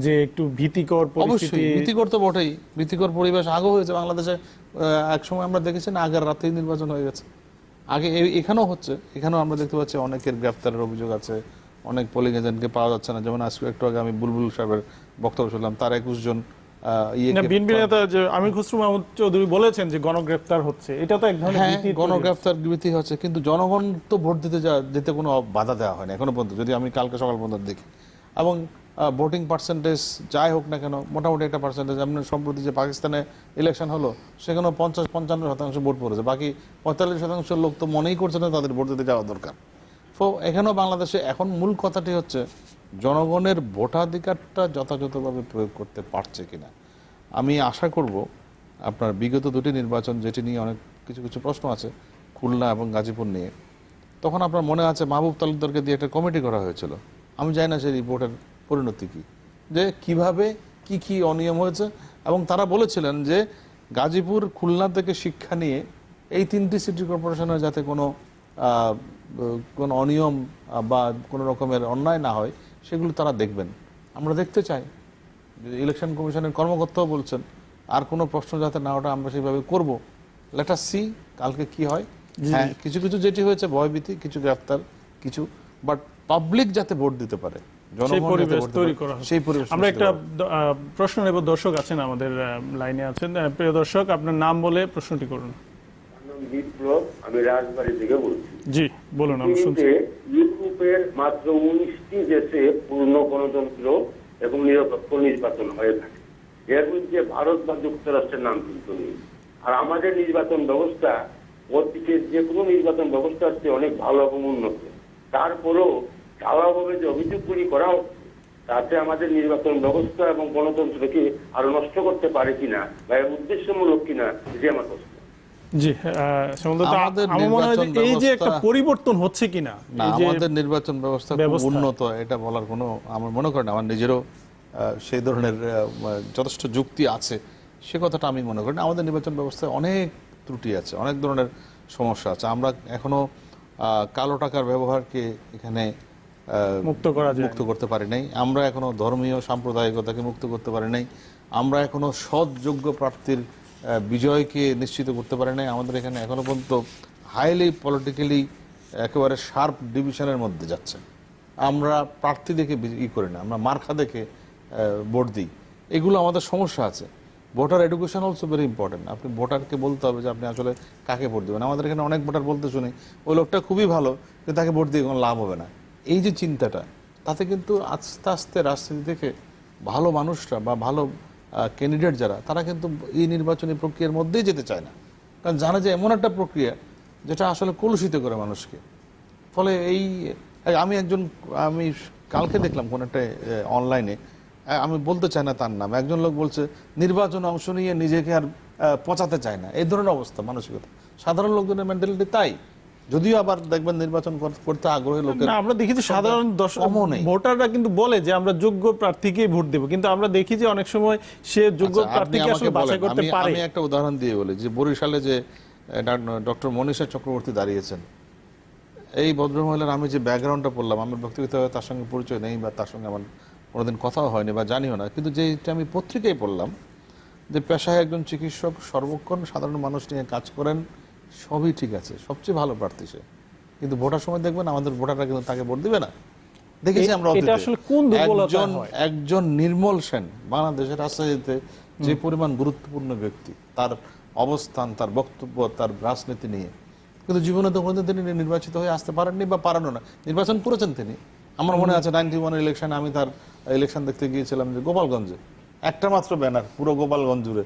যে একটু ভীতিকর পরিস্থিতি, ভীতিকর তো বটেই, ভীতিকর পরিবেশ আগেও হয়েছে বাংলাদেশে। এক সময় আমরা দেখেছি না, আগের রাতেই নির্বাচন হয়ে গেছে। আগে এখানেও হচ্ছে, এখানেও আমরা দেখতে পাচ্ছি অনেকের গ্রেফতারের অভিযোগ আছে, অনেক পোলিং এজেন্টকে পাওয়া যাচ্ছে না। যেমন আজকে একটু আগে আমি বুলবুল সাহেবের বক্তব্য শুনলাম, তার 21 জন বিএনপি নেতা আমির খসরু মাহমুদ চৌধুরী বলেছেন যে গণগ্রেফতার হচ্ছে। এটা তো এক ধরনের গণগ্রেফতার ভীতি হচ্ছে, কিন্তু জনগণ তো ভোট দিতে যেতে কোনো বাধা দেওয়া হয়নি এখনো পর্যন্ত, যদি আমি কালকে সকাল পর্যন্ত দেখি। এবং ভোটিং পার্সেন্টেজ যাই হোক না কেন মোটামুটি একটা পার্সেন্টেজ। আপনার সম্প্রতি যে পাকিস্তানে ইলেকশন হলো সেখানেও 50-55% ভোট পড়েছে, বাকি 45% লোক তো মনেই করছে না তাদের ভোট দিতে যাওয়া দরকার। তো এখানেও বাংলাদেশে এখন মূল কথাটি হচ্ছে জনগণের ভোটাধিকারটা যথাযথভাবে প্রয়োগ করতে পারছে কিনা। আমি আশা করব আপনার বিগত দুটি নির্বাচন যেটি নিয়ে অনেক কিছু কিছু প্রশ্ন আছে, খুলনা এবং গাজীপুর নিয়ে, তখন আপনার মনে আছে মাহবুব তালুকদারকে দিয়ে একটা কমিটি করা হয়েছিল। আমি জানি না সেই রিপোর্টের পরিণতি কি, যে কিভাবে কি কি অনিয়ম হয়েছে, এবং তারা বলেছিলেন যে গাজীপুর খুলনা থেকে শিক্ষা নিয়ে এই তিনটি সিটি কর্পোরেশনের যাতে কোনো অনিয়ম বা কোনো রকমের অন্যায় না হয় সেগুলো তারা দেখবেন। আমরা দেখতে চাই, ইলেকশন কমিশনের কর্মকর্তাও বলছেন আর কোনো প্রশ্ন যাতে না ওটা আমরা সেইভাবে করব। লেট আস সি কালকে কি হয়। হ্যাঁ, কিছু কিছু যেটি হয়েছে ভয়ভীতি, কিছু গ্রেফতার, কিছু, বাট পাবলিক যাতে ভোট দিতে পারে, সেই পরিবেশ তৈরি করা হয়। আমরা একটা প্রশ্ন নেব, দর্শক আছেন আমাদের লাইনে আছেন। প্রিয় দর্শক, আপনার নাম বলে প্রশ্নটি করুন। বিপ্লব, আমি রাজবাড়ী থেকে বলছি। জি বলুন, আমি শুনছি। ইউরোপের মাত্র 19টি দেশে পূর্ণ গণতন্ত্র এবং নিরপেক্ষ নির্বাচন হয়ে থাকে। এর মধ্যে ভারত বা যুক্তরাষ্ট্রের নাম কিন্তু নেই। আর আমাদের নির্বাচন ব্যবস্থা অতীতের যে কোনো নির্বাচন ব্যবস্থার চেয়ে অনেক ভালো এবং উন্নত। তারপরেও চালাভাবে যে অভিযোগগুলি করা হচ্ছে তাতে আমাদের নির্বাচন ব্যবস্থা এবং গণতন্ত্রকে আরো নষ্ট করতে পারে কিনা বা এর উদ্দেশ্যমূলক কিনা, যে আমার প্রশ্ন। জি আমার মনে হয় এই যে একটা পরিবর্তন হচ্ছে কিনা, আমাদের নির্বাচন ব্যবস্থা খুব উন্নত এটা বলার কোনো আমার মনে করি না। আমার নিজেরও সেই ধরনের যথেষ্ট যুক্তি আছে, সে কথাটা আমি মনে করি না। আমাদের নির্বাচন ব্যবস্থায় অনেক ত্রুটি আছে, অনেক ধরনের সমস্যা আছে। আমরা এখনো কালো টাকার ব্যবহারকে এখানে মুক্ত করতে পারি নাই। আমরা এখনো ধর্মীয় সাম্প্রদায়িকতাকে মুক্ত করতে পারি নাই। আমরা এখনো সৎ যোগ্য প্রার্থীর বিজয়কে নিশ্চিত করতে পারি নাই। আমাদের এখানে এখনো পর্যন্ত হাইলি পলিটিক্যালি একেবারে শার্প ডিভিশনের মধ্যে যাচ্ছে। আমরা প্রার্থী দেখে করি না, আমরা মার্কা দেখে ভোট দিই। এগুলো আমাদের সমস্যা আছে। Voter education also very important. আপনি ভোটারকে বলতে হবে যে আপনি আসলে কাকে ভোট দেবেন। আমাদের এখানে অনেক ভোটার বলতে শুনি ওই লোকটা খুবই ভালো, কিন্তু তাকে ভোট দিয়ে কোনো লাভ হবে না। এই যে চিন্তাটা, তাতে কিন্তু আস্তে আস্তে রাজনীতি থেকে ভালো মানুষরা বা ভালো ক্যান্ডিডেট যারা, তারা কিন্তু এই নির্বাচনী প্রক্রিয়ার মধ্যেই যেতে চায় না, কারণ জানে যে এমন একটা প্রক্রিয়া যেটা আসলে কলুষিত করে মানুষকে। ফলে আমি কালকে দেখলাম কোন একটা অনলাইনে, আমি বলতে চাই না তার নাম, একজন লোক বলছে নির্বাচনে অংশ নিয়ে নিজেকে আর পচাতে চায় না। এই ধরনের অবস্থা মানসিকতা সাধারণ লোকজনের মেন্টালিটি তাই। যদিও আবার দেখবেন নির্বাচন করতে আগ্রহী লোকের, আমরা দেখি যে সাধারণ ভোটাররা কিন্তু বলে যে আমরা যোগ্য প্রার্থীকেই ভোট দেব, কিন্তু আমরা দেখি যে অনেক সময় সে যোগ্য প্রার্থীকে আসলে বাছাই করতে পারে। আমি একটা উদাহরণ দিয়ে বলি যে বরিশালে যে ডক্টর মনীষা চক্রবর্তী দাঁড়িয়েছেন, এই ভদ্রমহিলার আমি যে ব্যাকগ্রাউন্ডটা পড়লাম, আমার ব্যক্তিগতভাবে তার সঙ্গে পরিচয় নেই বা তার সঙ্গে আমার কোনোদিন কথাও হয়নি বা জানিও না, কিন্তু যেটা আমি পত্রিকায় পড়লাম যে পেশায় একজন চিকিৎসক, সর্বক্ষণ সাধারণ মানুষ নিয়ে কাজ করেন, সবই ঠিক আছে, সবচেয়ে ভালো প্রার্থী সে, কিন্তু ভোটার সময় দেখবেন আমাদের ভোটাররা কিন্তু তাকে ভোট দিবে না। দেখেছি আমরা একজন নির্মল সেন বাংলাদেশের রাজনীতিতে যে পরিমাণ গুরুত্বপূর্ণ ব্যক্তি, তার অবস্থান, তার বক্তব্য, তার রাজনীতি নিয়ে, কিন্তু জীবনে তো কোনোদিন তিনি নির্বাচিত হয়ে আসতে পারেননি বা পারেনও না। নির্বাচন করেছেন তিনি, আমার মনে আছে 91 ইলেকশনে আমি তার ইলেকশন দেখতে গিয়েছিলাম যে গোপালগঞ্জে, একটা মাত্র ব্যানার পুরো গোপালগঞ্জ জুড়ে,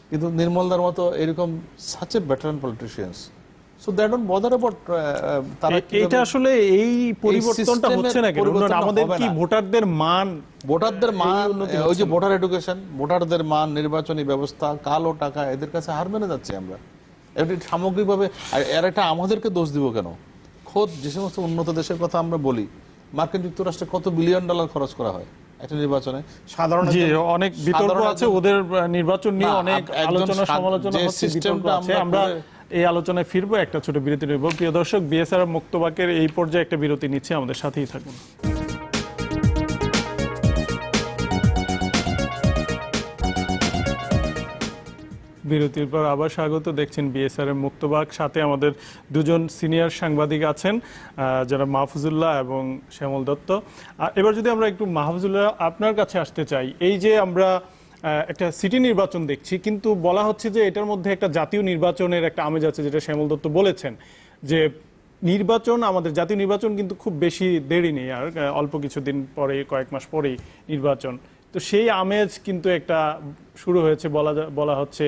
কিন্তু নির্মলদার মতো এরকম such a veteran politicians, so they don't bother about তারা। এটা আসলে এই পরিবর্তনটা হচ্ছে না কেন? আমাদের কি ভোটারদের মান ওই যে ভোটার এডুকেশন, ভোটারদের মান, নির্বাচনী ব্যবস্থা, কালো টাকা, এদের কাছে হার মেনে যাচ্ছে আমরা। এটি সামগ্রিকভাবে, এর একটা আমাদেরকে দোষ দিব কেন? খোদ যে সমস্ত উন্নত দেশের কথা আমরা বলি, মার্কিন যুক্তরাষ্ট্রে কত বিলিয়ন ডলার খরচ করা হয় একটা নির্বাচনে। সাধারণ অনেক বিতর্ক আছে ওদের নির্বাচন নিয়ে, অনেক আলোচনা সমালোচনা হচ্ছে, বিতর্ক আছে। আমরা এই আলোচনায় ফিরবো, একটা ছোট বিরতি নেব। প্রিয় দর্শক, বিএসআর মুক্তবাকের এই পর্যায়ে একটা বিরতি নিচ্ছে, আমাদের সাথেই থাকুন। বিরতির পর আবার স্বাগত। দেখছেন বিএসআর এর মুক্তবাক, সাথে আমাদের দুজন সিনিয়র সাংবাদিক আছেন, যারা মাহফুজুল্লাহ এবং শ্যামল দত্ত। এবার যদি আমরা একটু মাহফুজুল্লাহ আপনার কাছে আসতে চাই, এই যে আমরা একটা সিটি নির্বাচন দেখছি, কিন্তু বলা হচ্ছে যে এটার মধ্যে একটা জাতীয় নির্বাচনের একটা আমেজ আছে, যেটা শ্যামল দত্ত বলেছেন যে নির্বাচন, আমাদের জাতীয় নির্বাচন কিন্তু খুব বেশি দেরি নেই, আর অল্প কিছুদিন পরে, কয়েক মাস পরেই নির্বাচন। তো সেই আমেজ কিন্তু একটা শুরু হয়েছে, বলা হচ্ছে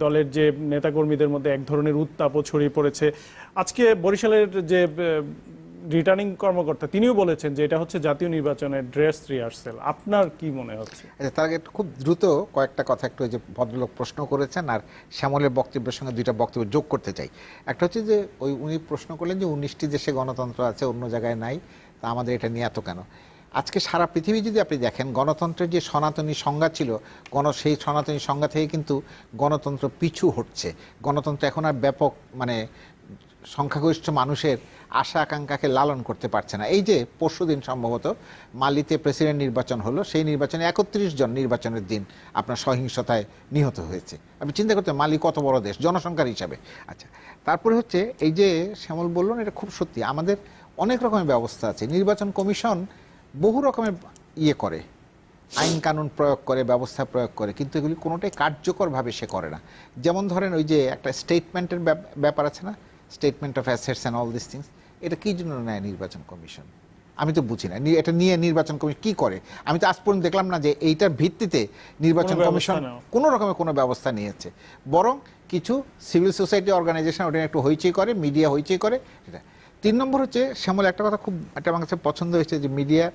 দলের যে নেতাকর্মীদের মধ্যে এক ধরনের উত্তাপও ছড়িয়ে পড়েছে। আজকে বরিশালের যে রিটার্নিং কর্মকর্তা তিনিও বলেছেন যে এটা হচ্ছে জাতীয় নির্বাচনের ড্রেস রিহার্সেল। আপনার কি মনে হচ্ছে? তার আগে খুব দ্রুত কয়েকটা কথা একটু যে ভদ্রলোক প্রশ্ন করেছেন আর শ্যামলের বক্তব্যের সঙ্গে দুইটা বক্তব্য যোগ করতে চাই। একটা হচ্ছে যে উনি প্রশ্ন করলেন যে 19টি দেশে গণতন্ত্র আছে, অন্য জায়গায় নাই, তা আমাদের এটা নিয়ে এত কেন? আজকে সারা পৃথিবী যদি আপনি দেখেন, গণতন্ত্রের যে সনাতনী সংজ্ঞা ছিল, সেই সনাতনী সংজ্ঞা থেকে কিন্তু গণতন্ত্র পিছু হটছে। গণতন্ত্র এখন আর ব্যাপক সংখ্যাগরিষ্ঠ মানুষের আশা আকাঙ্ক্ষাকে লালন করতে পারছে না। এই যে পরশুদিন সম্ভবত মালিতে প্রেসিডেন্ট নির্বাচন হলো, সেই নির্বাচনে 31 জন নির্বাচনের দিন আপনার সহিংসতায় নিহত হয়েছে। আপনি চিন্তা করতে মালি কত বড় দেশ জনসংখ্যার হিসাবে। আচ্ছা, তারপরে হচ্ছে এই যে শ্যামল বললেন, এটা খুব সত্যি, আমাদের অনেক রকমের ব্যবস্থা আছে। নির্বাচন কমিশন বহু রকমের করে, আইন কানুন প্রয়োগ করে, ব্যবস্থা প্রয়োগ করে, কিন্তু এগুলি কোনোটাই কার্যকরভাবে সে করে না। যেমন ধরেন ওই যে একটা স্টেটমেন্টের ব্যাপার আছে না, statement of assets and all this things, এটা কি জন্য নেয় নির্বাচন কমিশন? আমি তো বুঝি না এটা নিয়ে নির্বাচন কমিশন কি করে। আমি তো আজ পর্যন্ত দেখলাম না যে এইটার ভিত্তিতে নির্বাচন কমিশন কোনো রকমের কোনো ব্যবস্থা নিয়েছে। বরং কিছু সিভিল সোসাইটি অর্গানাইজেশন ওটা একটু হইচই করে, মিডিয়া হইচই করে। এটা 3 নম্বর হচ্ছে শ্যামল একটা কথা খুব একটা আমার কাছে পছন্দ হয়েছে, যে মিডিয়া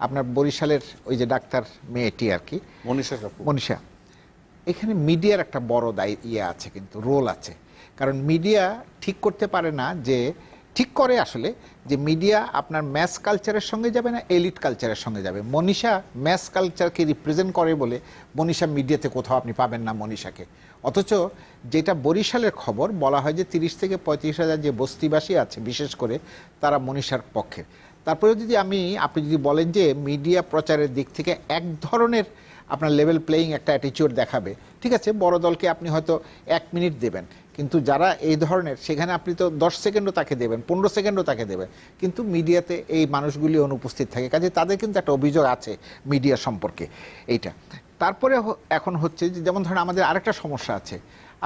আপনার বরিশালের ওই যে ডাক্তার মেয়েটি আর কি, মনীষা, এখানে মিডিয়ার একটা বড় আছে, কিন্তু রোল আছে। কারণ মিডিয়া ঠিক করতে পারে না, যে ঠিক করে আসলে যে মিডিয়া আপনার ম্যাস কালচারের সঙ্গে যাবে না এলিট কালচারের সঙ্গে যাবে। মনীষা ম্যাস কালচারকে রিপ্রেজেন্ট করে বলে মনীষা মিডিয়াতে কোথাও আপনি পাবেন না মনীষাকে। অথচ যেটা বরিশালের খবর, বলা হয় যে 30 থেকে 35 হাজার যে বস্তিবাসী আছে বিশেষ করে, তারা মনীষার পক্ষে। তারপরে যদি আপনি যদি বলেন যে মিডিয়া প্রচারের দিক থেকে এক ধরনের আপনার লেভেল প্লেয়িং একটা অ্যাটিটিউড দেখাবে, ঠিক আছে, বড় দলকে আপনি হয়তো 1 মিনিট দেবেন, কিন্তু যারা এই ধরনের, সেখানে আপনি তো 10 সেকেন্ডও তাকে দেবেন, 15 সেকেন্ডও তাকে দেবেন, কিন্তু মিডিয়াতে এই মানুষগুলি অনুপস্থিত থাকে। কাজে তাদের কিন্তু একটা অভিযোগ আছে মিডিয়া সম্পর্কে এইটা। তারপরে এখন হচ্ছে যে যেমন ধরেন আমাদের আরেকটা সমস্যা আছে,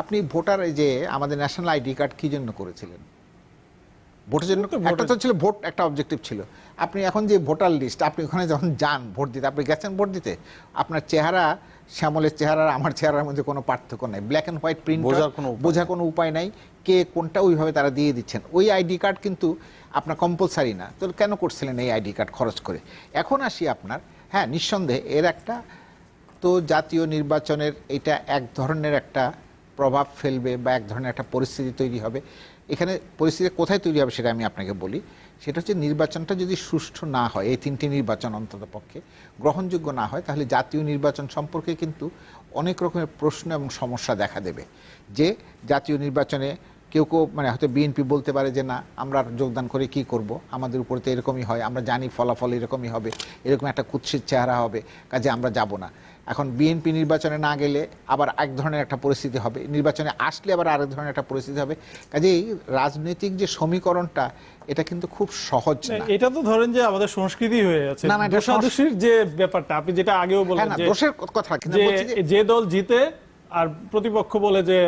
আপনি ভোটার, এই যে আমাদের ন্যাশনাল আইডি কার্ড কি জন্য করেছিলেন? ভোটের জন্য। একটা তো ছিল ভোট, একটা অবজেক্টিভ ছিল। আপনি এখন যে ভোটার লিস্ট, আপনি ওখানে যখন যান ভোট দিতে, আপনি গেছেন ভোট দিতে, আপনার চেহারা শ্যামলের চেহারা আমার চেহারার মধ্যে কোনো পার্থক্য নেই, ব্ল্যাক অ্যান্ড হোয়াইট প্রিন্ট, বোঝার কোনো উপায় নাই কে কোনটা, ওইভাবে তারা দিয়ে দিচ্ছেন। ওই আইডি কার্ড কিন্তু আপনার কম্পালসারি না, তো কেন করছিলেন এই আইডি কার্ড খরচ করে? এখন আসি আপনার, হ্যাঁ নিঃসন্দেহে এর একটা তো জাতীয় নির্বাচনের এটা এক ধরনের একটা প্রভাব ফেলবে বা এক ধরনের একটা পরিস্থিতি তৈরি হবে। এখানে পরিস্থিতি কোথায় তৈরি হবে সেটা আমি আপনাকে বলি। সেটা হচ্ছে নির্বাচনটা যদি সুষ্ঠু না হয়, এই 3টি নির্বাচন অন্তত পক্ষে গ্রহণযোগ্য না হয়, তাহলে জাতীয় নির্বাচন সম্পর্কে কিন্তু অনেক রকমের প্রশ্ন এবং সমস্যা দেখা দেবে। যে জাতীয় নির্বাচনে কেউ হয়তো বিএনপি বলতে পারে যে না, আমরা যোগদান করে কি করব, আমাদের উপরে তো এরকমই হয়, আমরা জানি ফলাফল এরকমই হবে, এরকম একটা কুৎসিত চেহারা হবে, কাজে আমরা যাব না। এখন বিএনপি নির্বাচনে না গেলে আবার এক ধরনের একটা পরিস্থিতি হবে, নির্বাচনে আসলে আবার আরেক ধরনের একটা পরিস্থিতি হবে। কাজেই রাজনৈতিক যে সমীকরণটা, এটা কিন্তু খুব সহজ না। এটা তো ধরেন যে আমাদের সংস্কৃতি হয়ে যাচ্ছে, দোষাদোষীর যে ব্যাপারটা আপনি যেটা আগেও বললেন, যে দোষের কথা যে দল জিতে আর প্রতিপক্ষ বলে যে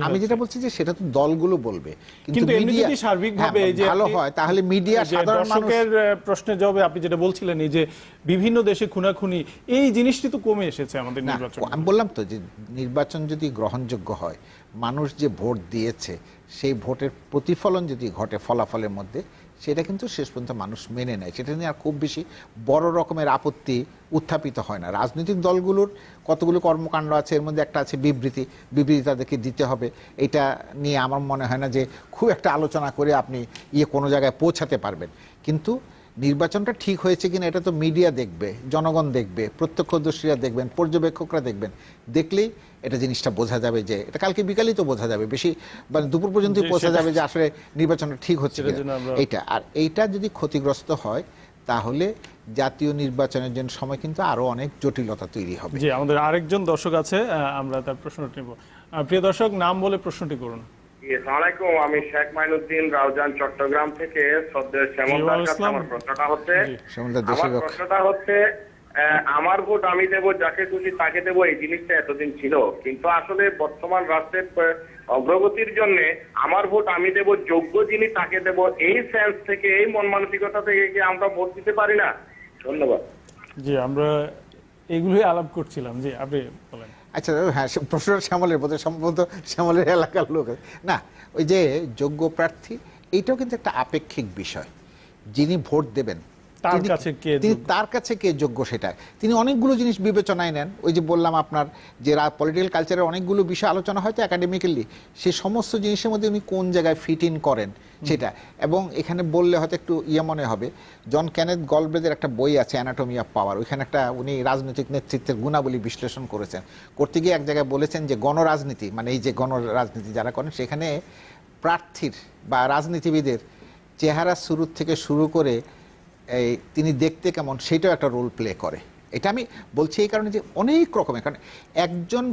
আমি যেটা বলছি যে সেটা তো দলগুলো বলবে, কিন্তু এমনি যদি সার্বিকভাবে এই যে ভালো হয়, তাহলে মিডিয়া সাধারণ মানুষের প্রশ্নের জবাবে আপনি যেটা বলছিলেন, এই যে বিভিন্ন দেশে খুনাখুনি, এই জিনিসটি তো কমে এসেছে আমাদের নির্বাচন। আমি বললাম তো যে নির্বাচন যদি গ্রহণযোগ্য হয়, মানুষ যে ভোট দিয়েছে সেই ভোটের প্রতিফলন যদি ঘটে ফলাফলের মধ্যে, সেটা কিন্তু শেষ পর্যন্ত মানুষ মেনে নেয়, সেটা নিয়ে আর খুব বেশি বড় রকমের আপত্তি উত্থাপিত হয় না। রাজনৈতিক দলগুলোর কতগুলো কর্মকাণ্ড আছে, এর মধ্যে একটা আছে বিবৃতি তাদেরকে দিতে হবে। এটা নিয়ে আমার মনে হয় না যে খুব একটা আলোচনা করে আপনি কোনো জায়গায় পৌঁছাতে পারবেন। কিন্তু নির্বাচনটা ঠিক হয়েছে কিনা এটা তো মিডিয়া দেখবে, জনগণ দেখবে, প্রত্যক্ষদর্শীরা দেখবেন, পর্যবেক্ষকরা দেখবেন। দেখলেই এটা জিনিসটা বোঝা যাবে, যে এটা কালকে বিকালই তো বোঝা যাবে, বেশি দুপুর পর্যন্তই বোঝা যাবে যে আসলে নির্বাচনটা ঠিক হচ্ছে এইটা। আর এইটা যদি ক্ষতিগ্রস্ত হয়, তাহলে জাতীয় নির্বাচনের জন্য সময় কিন্তু আরো অনেক জটিলতা তৈরি হবে। জি, আমাদের আরেকজন দর্শক আছে, আমরা তার প্রশ্নটি নেব। প্রিয় দর্শক, নাম বলে প্রশ্নটি করুন। আসসালামু আলাইকুম, আমি শেখ মাইনুদ্দিন রাউজান, চট্টগ্রাম থেকে। শ্রদ্ধেয় শ্যামল দাস, আমার প্রশ্নটা হচ্ছে আমার ভোট আমি দেবো, যাকে খুশি তাকে দেবো, এই জিনিসটা এতদিন ছিল। কিন্তু আসলে বর্তমান রাষ্ট্রের অগ্রগতির জন্য আমার ভোট আমি দেবো, যোগ্য যিনি তাকে দেবো, এই সেন্স থেকে, এই মন মানসিকতা থেকে কি আমরা ভোট দিতে পারি না? ধন্যবাদ। জি, আমরা এগুলোই আলাপ করছিলাম। জি, আপনি বলেন। আচ্ছা, হ্যাঁ, প্রশ্নটা শ্যামলের বোধহয়, সম্ভবত শ্যামলের এলাকার লোক না। ওই যে যোগ্য প্রার্থী, এইটাও কিন্তু একটা আপেক্ষিক বিষয়। যিনি ভোট দেবেন তার কাছে কে যোগ্য, সেটা তিনি অনেকগুলো জিনিস বিবেচনায় নেন। ওই যে বললাম আপনার যে পলিটিক্যাল কালচারের অনেকগুলো বিষয় আলোচনা হয়তো একাডেমিক্যালি, সেই সমস্ত জিনিসের মধ্যে উনি কোন জায়গায় ফিট ইন করেন সেটা। এবং এখানে বললে হয়তো একটু মনে হবে, জন কেনেথ গলব্রেথের একটা বই আছে অ্যানাটমি অফ পাওয়ার, ওইখানে একটা উনি রাজনৈতিক নেতৃত্বের গুণাবলী বিশ্লেষণ করেছেন। করতে গিয়ে এক জায়গায় বলেছেন যে গণরাজনীতি, মানে এই যে গণরাজনীতি যারা করেন, সেখানে প্রার্থীর বা রাজনীতিবিদের চেহারা শুরু থেকে শুরু করে এই তিনি দেখতে কেমন, সেটাও একটা রোল প্লে করে। এটা আমি বলছি এই কারণে যে অনেক রকমের, কারণ একজন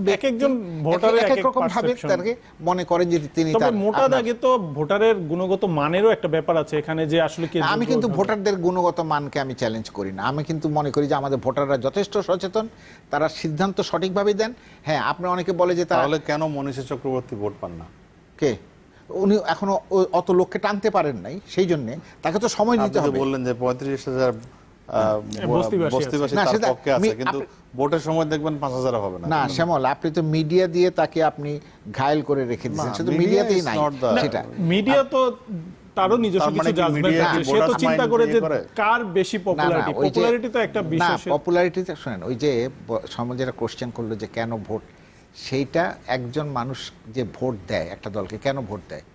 ভোটার এক এক রকম ভাবে তাকে মনে করেন যে তিনি। তবে মোটা দাগে তো ভোটারের গুণগত মানেরও একটা ব্যাপার আছে এখানে, যে আসলে কি। আমি কিন্তু ভোটারদের গুণগত মানকে আমি চ্যালেঞ্জ করি না। আমি কিন্তু মনে করি যে আমাদের ভোটাররা যথেষ্ট সচেতন, তারা সিদ্ধান্ত সঠিকভাবে দেন। হ্যাঁ, আপনি অনেকে বলে যে তাহলে কেন মনীষা চক্রবর্তী ভোট পান না? কে? উনি এখনো অত লোককে টানতে পারেন নাই, সেই জন্য তাকে তো সময় নিতে হবে। বললেন যে 35,000 বস্তিবাসী তার পক্ষে আছে, কিন্তু ভোটের সময় দেখবেন 5,000 হবে না। না শ্যামল, আপনি তো মিডিয়া দিয়ে তাকে আপনি ঘায়েল করে রেখে দিয়েছেন, শুধু মিডিয়াতেই নাই সেটা। মিডিয়া তো তারও নিজস্ব কিছু জাজমেন্ট আছে, সে তো চিন্তা করে যে কার বেশি পপুলারিটি। পপুলারিটি তো একটা বিষয়। না, পপুলারিটিতে শুনেন, ওই যে সমাজের কোশ্চেন করলো যে কেন ভোট, সেইটা একজন মানুষ যে ভোট দেয় একটা দলকে, কেন ভোট দেয়,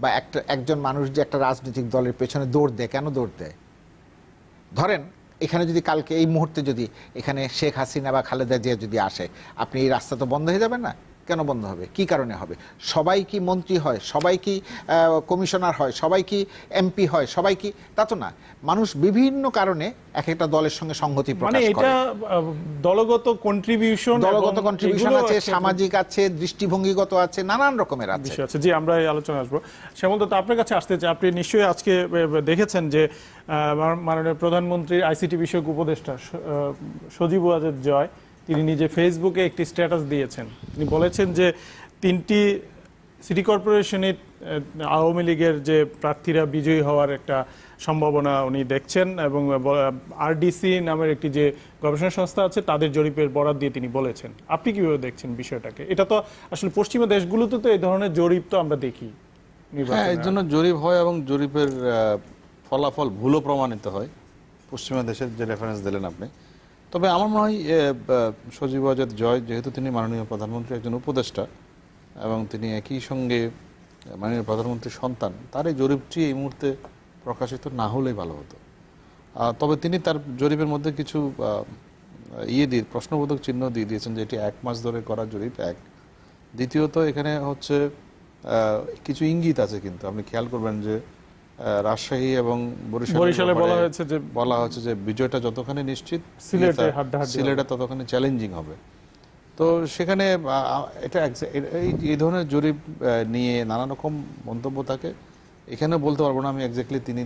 বা একজন মানুষ যে একটা রাজনৈতিক দলের পেছনে দৌড় দেয়, কেন দৌড় দেয়। ধরেন এখানে যদি কালকে এই মুহূর্তে যদি এখানে শেখ হাসিনা বা খালেদা জিয়া যদি আসে, আপনি এই রাস্তা তো বন্ধ হয়ে যাবে না? কেন বন্ধ হবে? কি কারণে হবে? সবাই কি মন্ত্রী হয়? সবাই কি কমিশনার হয়? সবাই কি এমপি হয়? সবাই কি? তা তো না। মানুষ বিভিন্ন কারণে এক একটা দলের সঙ্গে সংহতি প্রকাশ করে। মানে এটা দলগত কন্ট্রিবিউশন আছে, সামাজিক আছে, দৃষ্টিভঙ্গিগত আছে, নানান রকমের আছে। জি, আমরা এই আলোচনা আসবো। শ্যামল দত্ত, আপনার কাছে আসতে চাই। আপনি নিশ্চয়ই আজকে দেখেছেন যে মাননীয় প্রধানমন্ত্রীর আইসিটি বিষয়ক উপদেষ্টা সজীব ওয়াজেদ জয়, তিনি নিজে ফেসবুকে একটি স্ট্যাটাস দিয়েছেন। তিনি বলেছেন যে 3টি সিটি কর্পোরেশনের আওয়ামী লীগের যে প্রার্থীরা বিজয়ী হওয়ার একটা সম্ভাবনা উনি দেখছেন, এবং আরডিসি নামের একটি যে গবেষণা সংস্থা আছে তাদের জরিপের বরাত দিয়ে তিনি বলেছেন। আপনি কিভাবে দেখছেন বিষয়টাকে? এটা তো আসলে পশ্চিমা দেশগুলোতে তো এই ধরনের জরিপ তো আমরা দেখি। হ্যাঁ, এর জন্য জরিপ হয় এবং জরিপের ফলাফল ভুলও প্রমাণিত হয়। পশ্চিমা দেশের যে রেফারেন্স দিলেন আপনি, তবে আমার মনে হয় সজীব ওয়াজেদ জয়, যেহেতু তিনি মাননীয় প্রধানমন্ত্রীর একজন উপদেষ্টা এবং তিনি একই সঙ্গে মাননীয় প্রধানমন্ত্রীর সন্তান, তার এই জরিপটি এই মুহূর্তে প্রকাশিত না হলেই ভালো হতো। তবে তিনি তার জরিপের মধ্যে কিছু প্রশ্নবোধক চিহ্ন দিয়ে দিয়েছেন যে এটি 1 মাস ধরে করা জরিপ। দ্বিতীয়ত, এখানে হচ্ছে কিছু ইঙ্গিত আছে, কিন্তু আপনি খেয়াল করবেন যে রাজশাহী এবং বরিশালে বলা হচ্ছে যে বিজয়টা যতখানি নিশ্চিত, সিলেটে ততখানি চ্যালেঞ্জিং হবে। তো সেখানে এটা এই ধরনের জরিপ নিয়ে নানা রকম মন্তব্য থাকে। এখানে বলতে পারবো না আমি এক্স্যাক্টলি তিনি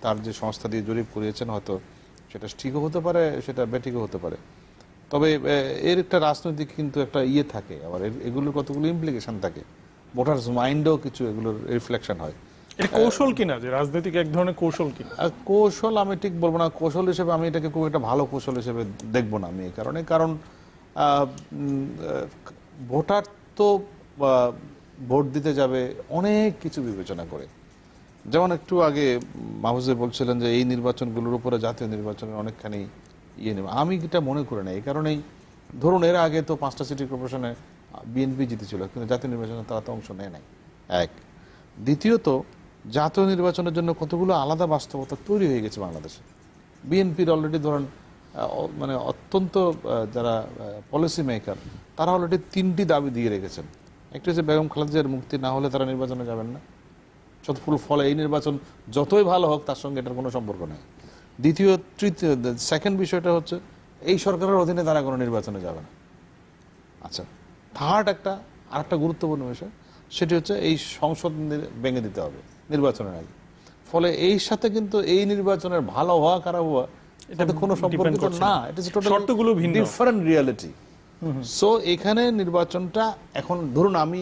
তার যে সংস্থা দিয়ে জরিপ করিয়েছেন, হয়তো সেটা ঠিকও হতে পারে, সেটা বেঠিকও হতে পারে। তবে এর একটা রাজনৈতিক কিন্তু একটা থাকে, আবার এগুলোর কতগুলো ইমপ্লিকেশন থাকে, ভোটার্স মাইন্ডেও কিছু এগুলোর রিফ্লেকশন হয়। কৌশল কিনা, যে রাজনৈতিক এক ধরনের কৌশল কিনা? কৌশল আমি ঠিক বলবো না। কৌশল হিসেবে আমি এটাকে খুব একটা ভালো কৌশল হিসেবে দেখবো না আমি, এই কারণ ভোটার তো ভোট দিতে যাবে অনেক কিছু বিবেচনা করে। যেমন একটু আগে মাহফুজে বলছিলেন যে এই নির্বাচনগুলোর উপরে জাতীয় নির্বাচনের অনেকখানি নেবে। আমি এটা মনে করি না। এই কারণেই ধরুন এর আগে তো 5টা সিটি কর্পোরেশনে বিএনপি জিতেছিল, কিন্তু জাতীয় নির্বাচনে তারা তো অংশ নেয় নাই। এক। দ্বিতীয়ত, জাতীয় নির্বাচনের জন্য কতগুলো আলাদা বাস্তবতা তৈরি হয়ে গেছে বাংলাদেশে। বিএনপির অলরেডি ধরেন মানে অত্যন্ত যারা পলিসি মেকার, তারা অলরেডি 3টি দাবি দিয়ে রেখেছেন। একটা হচ্ছে বেগম খালেদা জিয়ার মুক্তি না হলে তারা নির্বাচনে যাবেন না। ফলে এই নির্বাচন যতই ভালো হোক তার সঙ্গে এটার কোনো সম্পর্ক নেই। সেকেন্ড বিষয়টা হচ্ছে এই সরকারের অধীনে তারা কোনো নির্বাচনে যাবে না। আচ্ছা, থার্ড আরেকটা গুরুত্বপূর্ণ বিষয়, সেটি হচ্ছে এই সংসদ ভেঙে দিতে হবে নির্বাচনের আগে। ফলে এই সাথে কিন্তু এই নির্বাচনের ভালো হওয়া খারাপ হওয়া এটা কোনো সম্পর্কিত না, এটা শর্তগুলো ভিন্ন, ডিফারেন্ট রিয়ালিটি। সো এখানে নির্বাচনটা এখন ধরুন আমি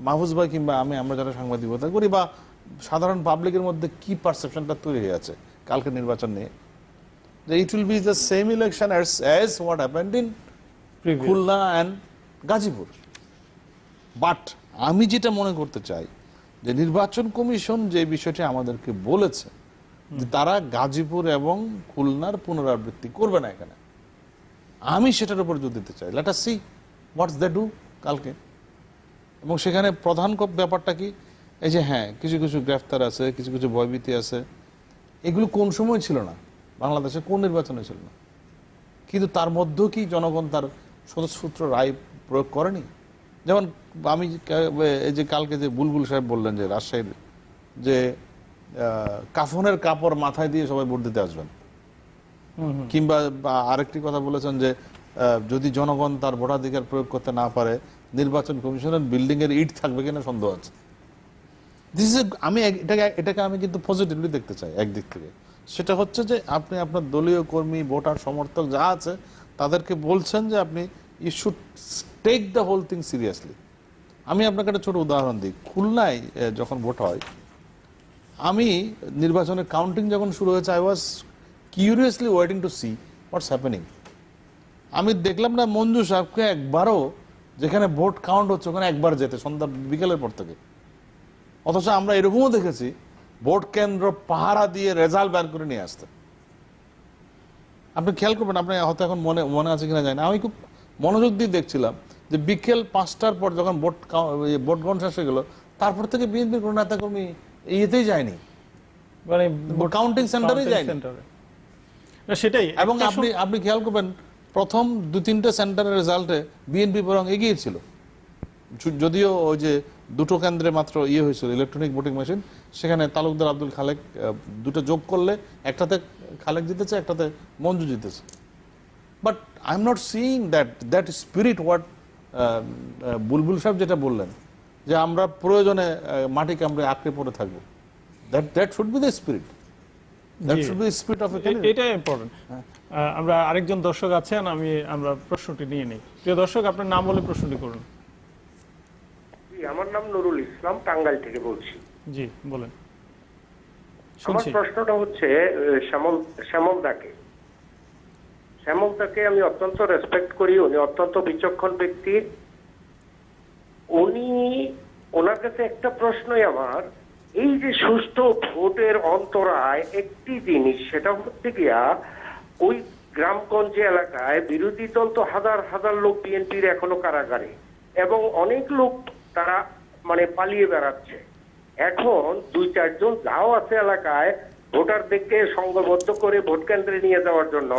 মাহফুজ ভাই কিংবা আমরা যারা সাংবাদিকতা করি বা সাধারণ পাবলিকের মধ্যে কি পারসেপশনটা তৈরি হয়ে আছে কালকে নির্বাচন নিয়ে, যে it will be the same election as what happened in Khulna and Gazipur. But আমি যেটা মনে করতে চাই যে নির্বাচন কমিশন যে বিষয়টি আমাদেরকে বলেছে যে তারা গাজীপুর এবং খুলনার পুনরাবৃত্তি করবে না এখানে, আমি সেটার উপর জোর দিতে চাই। Let us see what's they do কালকে। এবং সেখানে প্রধান ব্যাপারটা কি, এই যে হ্যাঁ কিছু কিছু গ্রেফতার আছে, কিছু কিছু ভয়ভীতি আছে, এগুলো কোন সময় ছিল না, বাংলাদেশে কোন নির্বাচনে ছিল না, কিন্তু তার মধ্যেও কি জনগণ তার স্বতঃস্ফূর্ত রায় প্রয়োগ করেনি? যেমন আমি এই যে কালকে যে বুলবুল সাহেব বললেন যে রাজশাহীর যে কাফনের কাপড় মাথায় দিয়ে সবাই ভোট দিতে আসবেন, কিংবা আরেকটি কথা বলেছেন যে যদি জনগণ তার ভোটাধিকার প্রয়োগ করতে না পারে নির্বাচন কমিশনের বিল্ডিং এর ইট থাকবে কিনা সন্দেহ আছে। আমি এটাকে আমি কিন্তু পজিটিভলি দেখতে চাই একদিক থেকে। সেটা হচ্ছে যে আপনি আপনার দলীয় কর্মী, ভোটার, সমর্থক যা আছে তাদেরকে বলছেন যে আপনি you should take the whole thing seriously. আমি আপনাকে একটা ছোট উদাহরণ দিই। খুলনায় যখন ভোট হয়, আমি নির্বাচনের কাউন্টিং যখন শুরু হয়েছে, I was curiously waiting to see what's happening. আমি দেখলাম না মঞ্জু সাহেবকে একবারও যেখানে ভোট কাউন্ট হচ্ছে ওখানে একবার যেতে সন্ধ্যা বিকেলের পর থেকে। অথচ আমরা এরকমও দেখেছি ভোট কেন্দ্র পাহারা দিয়ে রেজাল্ট বের করে নিয়ে আসতে। আপনি খেয়াল করবেন, আপনি হয়তো এখন মনে আছে কিনা জানি না, আমি খুব মনোযোগ দিয়ে দেখছিলাম যে বিকেল 5টার পর যখন ভোট গণনা শেষ হয়ে গেল, তারপর থেকে বিএনপির কোনো নেতাকর্মী ইয়েতেই যায়নি, মানে কাউন্টিং সেন্টারে যায়নি। সেটাই। এবং আপনি খেয়াল করবেন প্রথম 2-3টে সেন্টারের রেজাল্টে বিএনপি বরং এগিয়ে ছিল, যদিও ওই যে দুটো কেন্দ্রে মাত্র হয়েছিল ইলেকট্রনিক ভোটিং মেশিন, সেখানে তালুকদার আব্দুল খালেক দুটো যোগ করলে একটাতে খালেক জিতেছে, একটাতে মঞ্জু জিতেছে। But I am not seeing that spirit what Bulbul সাহেব যেটা বললেন যে আমরা প্রয়োজনে মাটি কামড়ে আঁকড়ে পড়ে থাকবো, that should be the spirit, that should be the spirit of A candidate. এটাই ইম্পর্টেন্ট। আমরা আরেকজন দর্শক আছেন, আমরা প্রশ্নটি নিয়ে নিই। প্রিয় দর্শক, আপনার নাম বলে প্রশ্নটি করুন। আমার নাম নুরুল ইসলাম, টাঙ্গাইল থেকে বলছি। জি বলেন। আমার প্রশ্নটা হচ্ছে শ্যামলদাকে আমি অত্যন্ত রেসপেক্ট করি, উনি অত্যন্ত বিচক্ষণ ব্যক্তি। ওনার কাছে একটা প্রশ্নই আমার, এই যে সুষ্ঠু ভোটের অন্তরায় একটি জিনিস, সেটা হচ্ছে গিয়া ওই গ্রামগঞ্জে এলাকায় বিরোধী দল তো হাজার হাজার লোক বিএনপির এখনো কারাগারে, এবং অনেক লোক তারা মানে পালিয়ে বেড়াচ্ছে। এখন 2-4 জন যাও আছে এলাকায় ভোটারদেরকে সংঘবদ্ধ করে ভোট কেন্দ্রে নিয়ে যাওয়ার জন্য,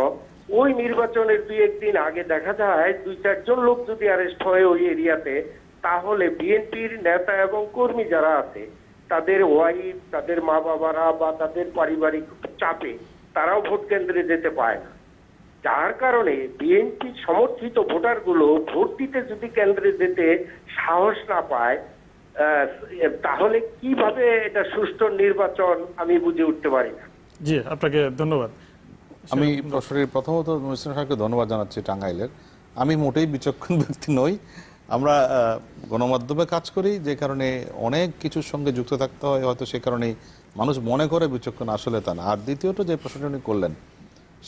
ওই নির্বাচনের 2-1 দিন আগে দেখা যায় 2-4 জন লোক যদি অ্যারেস্ট হয় ওই এরিয়াতে, তাহলে বিএনপির নেতা এবং কর্মী যারা আছে তাদের ওয়াইফ, তাদের মা বাবারা বা তাদের পারিবারিক চাপে তারাও ভোট কেন্দ্রে যেতে পায় না। যার কারণে বিএনপি সমর্থিত ভোটারগুলো ভোট দিতে যদি কেন্দ্রে যেতে সাহস না পায়, তাহলে কিভাবে এটা সুষ্ঠু নির্বাচন আমি বুঝে উঠতে পারি না। জি, আপনাকে ধন্যবাদ। আমি প্রথমত মিস্টার সাহেবকে ধন্যবাদ জানাচ্ছি টাঙ্গাইলের। আমি মোটেই বিচক্ষণ ব্যক্তি নই, আমরা গণমাধ্যমে কাজ করি, যে কারণে অনেক কিছুর সঙ্গে যুক্ত থাকতে হয়, হয়তো সে কারণেই মানুষ মনে করে বিচক্ষণ, আসলে তা না। আর দ্বিতীয়ত যে প্রশ্নটি উনি করলেন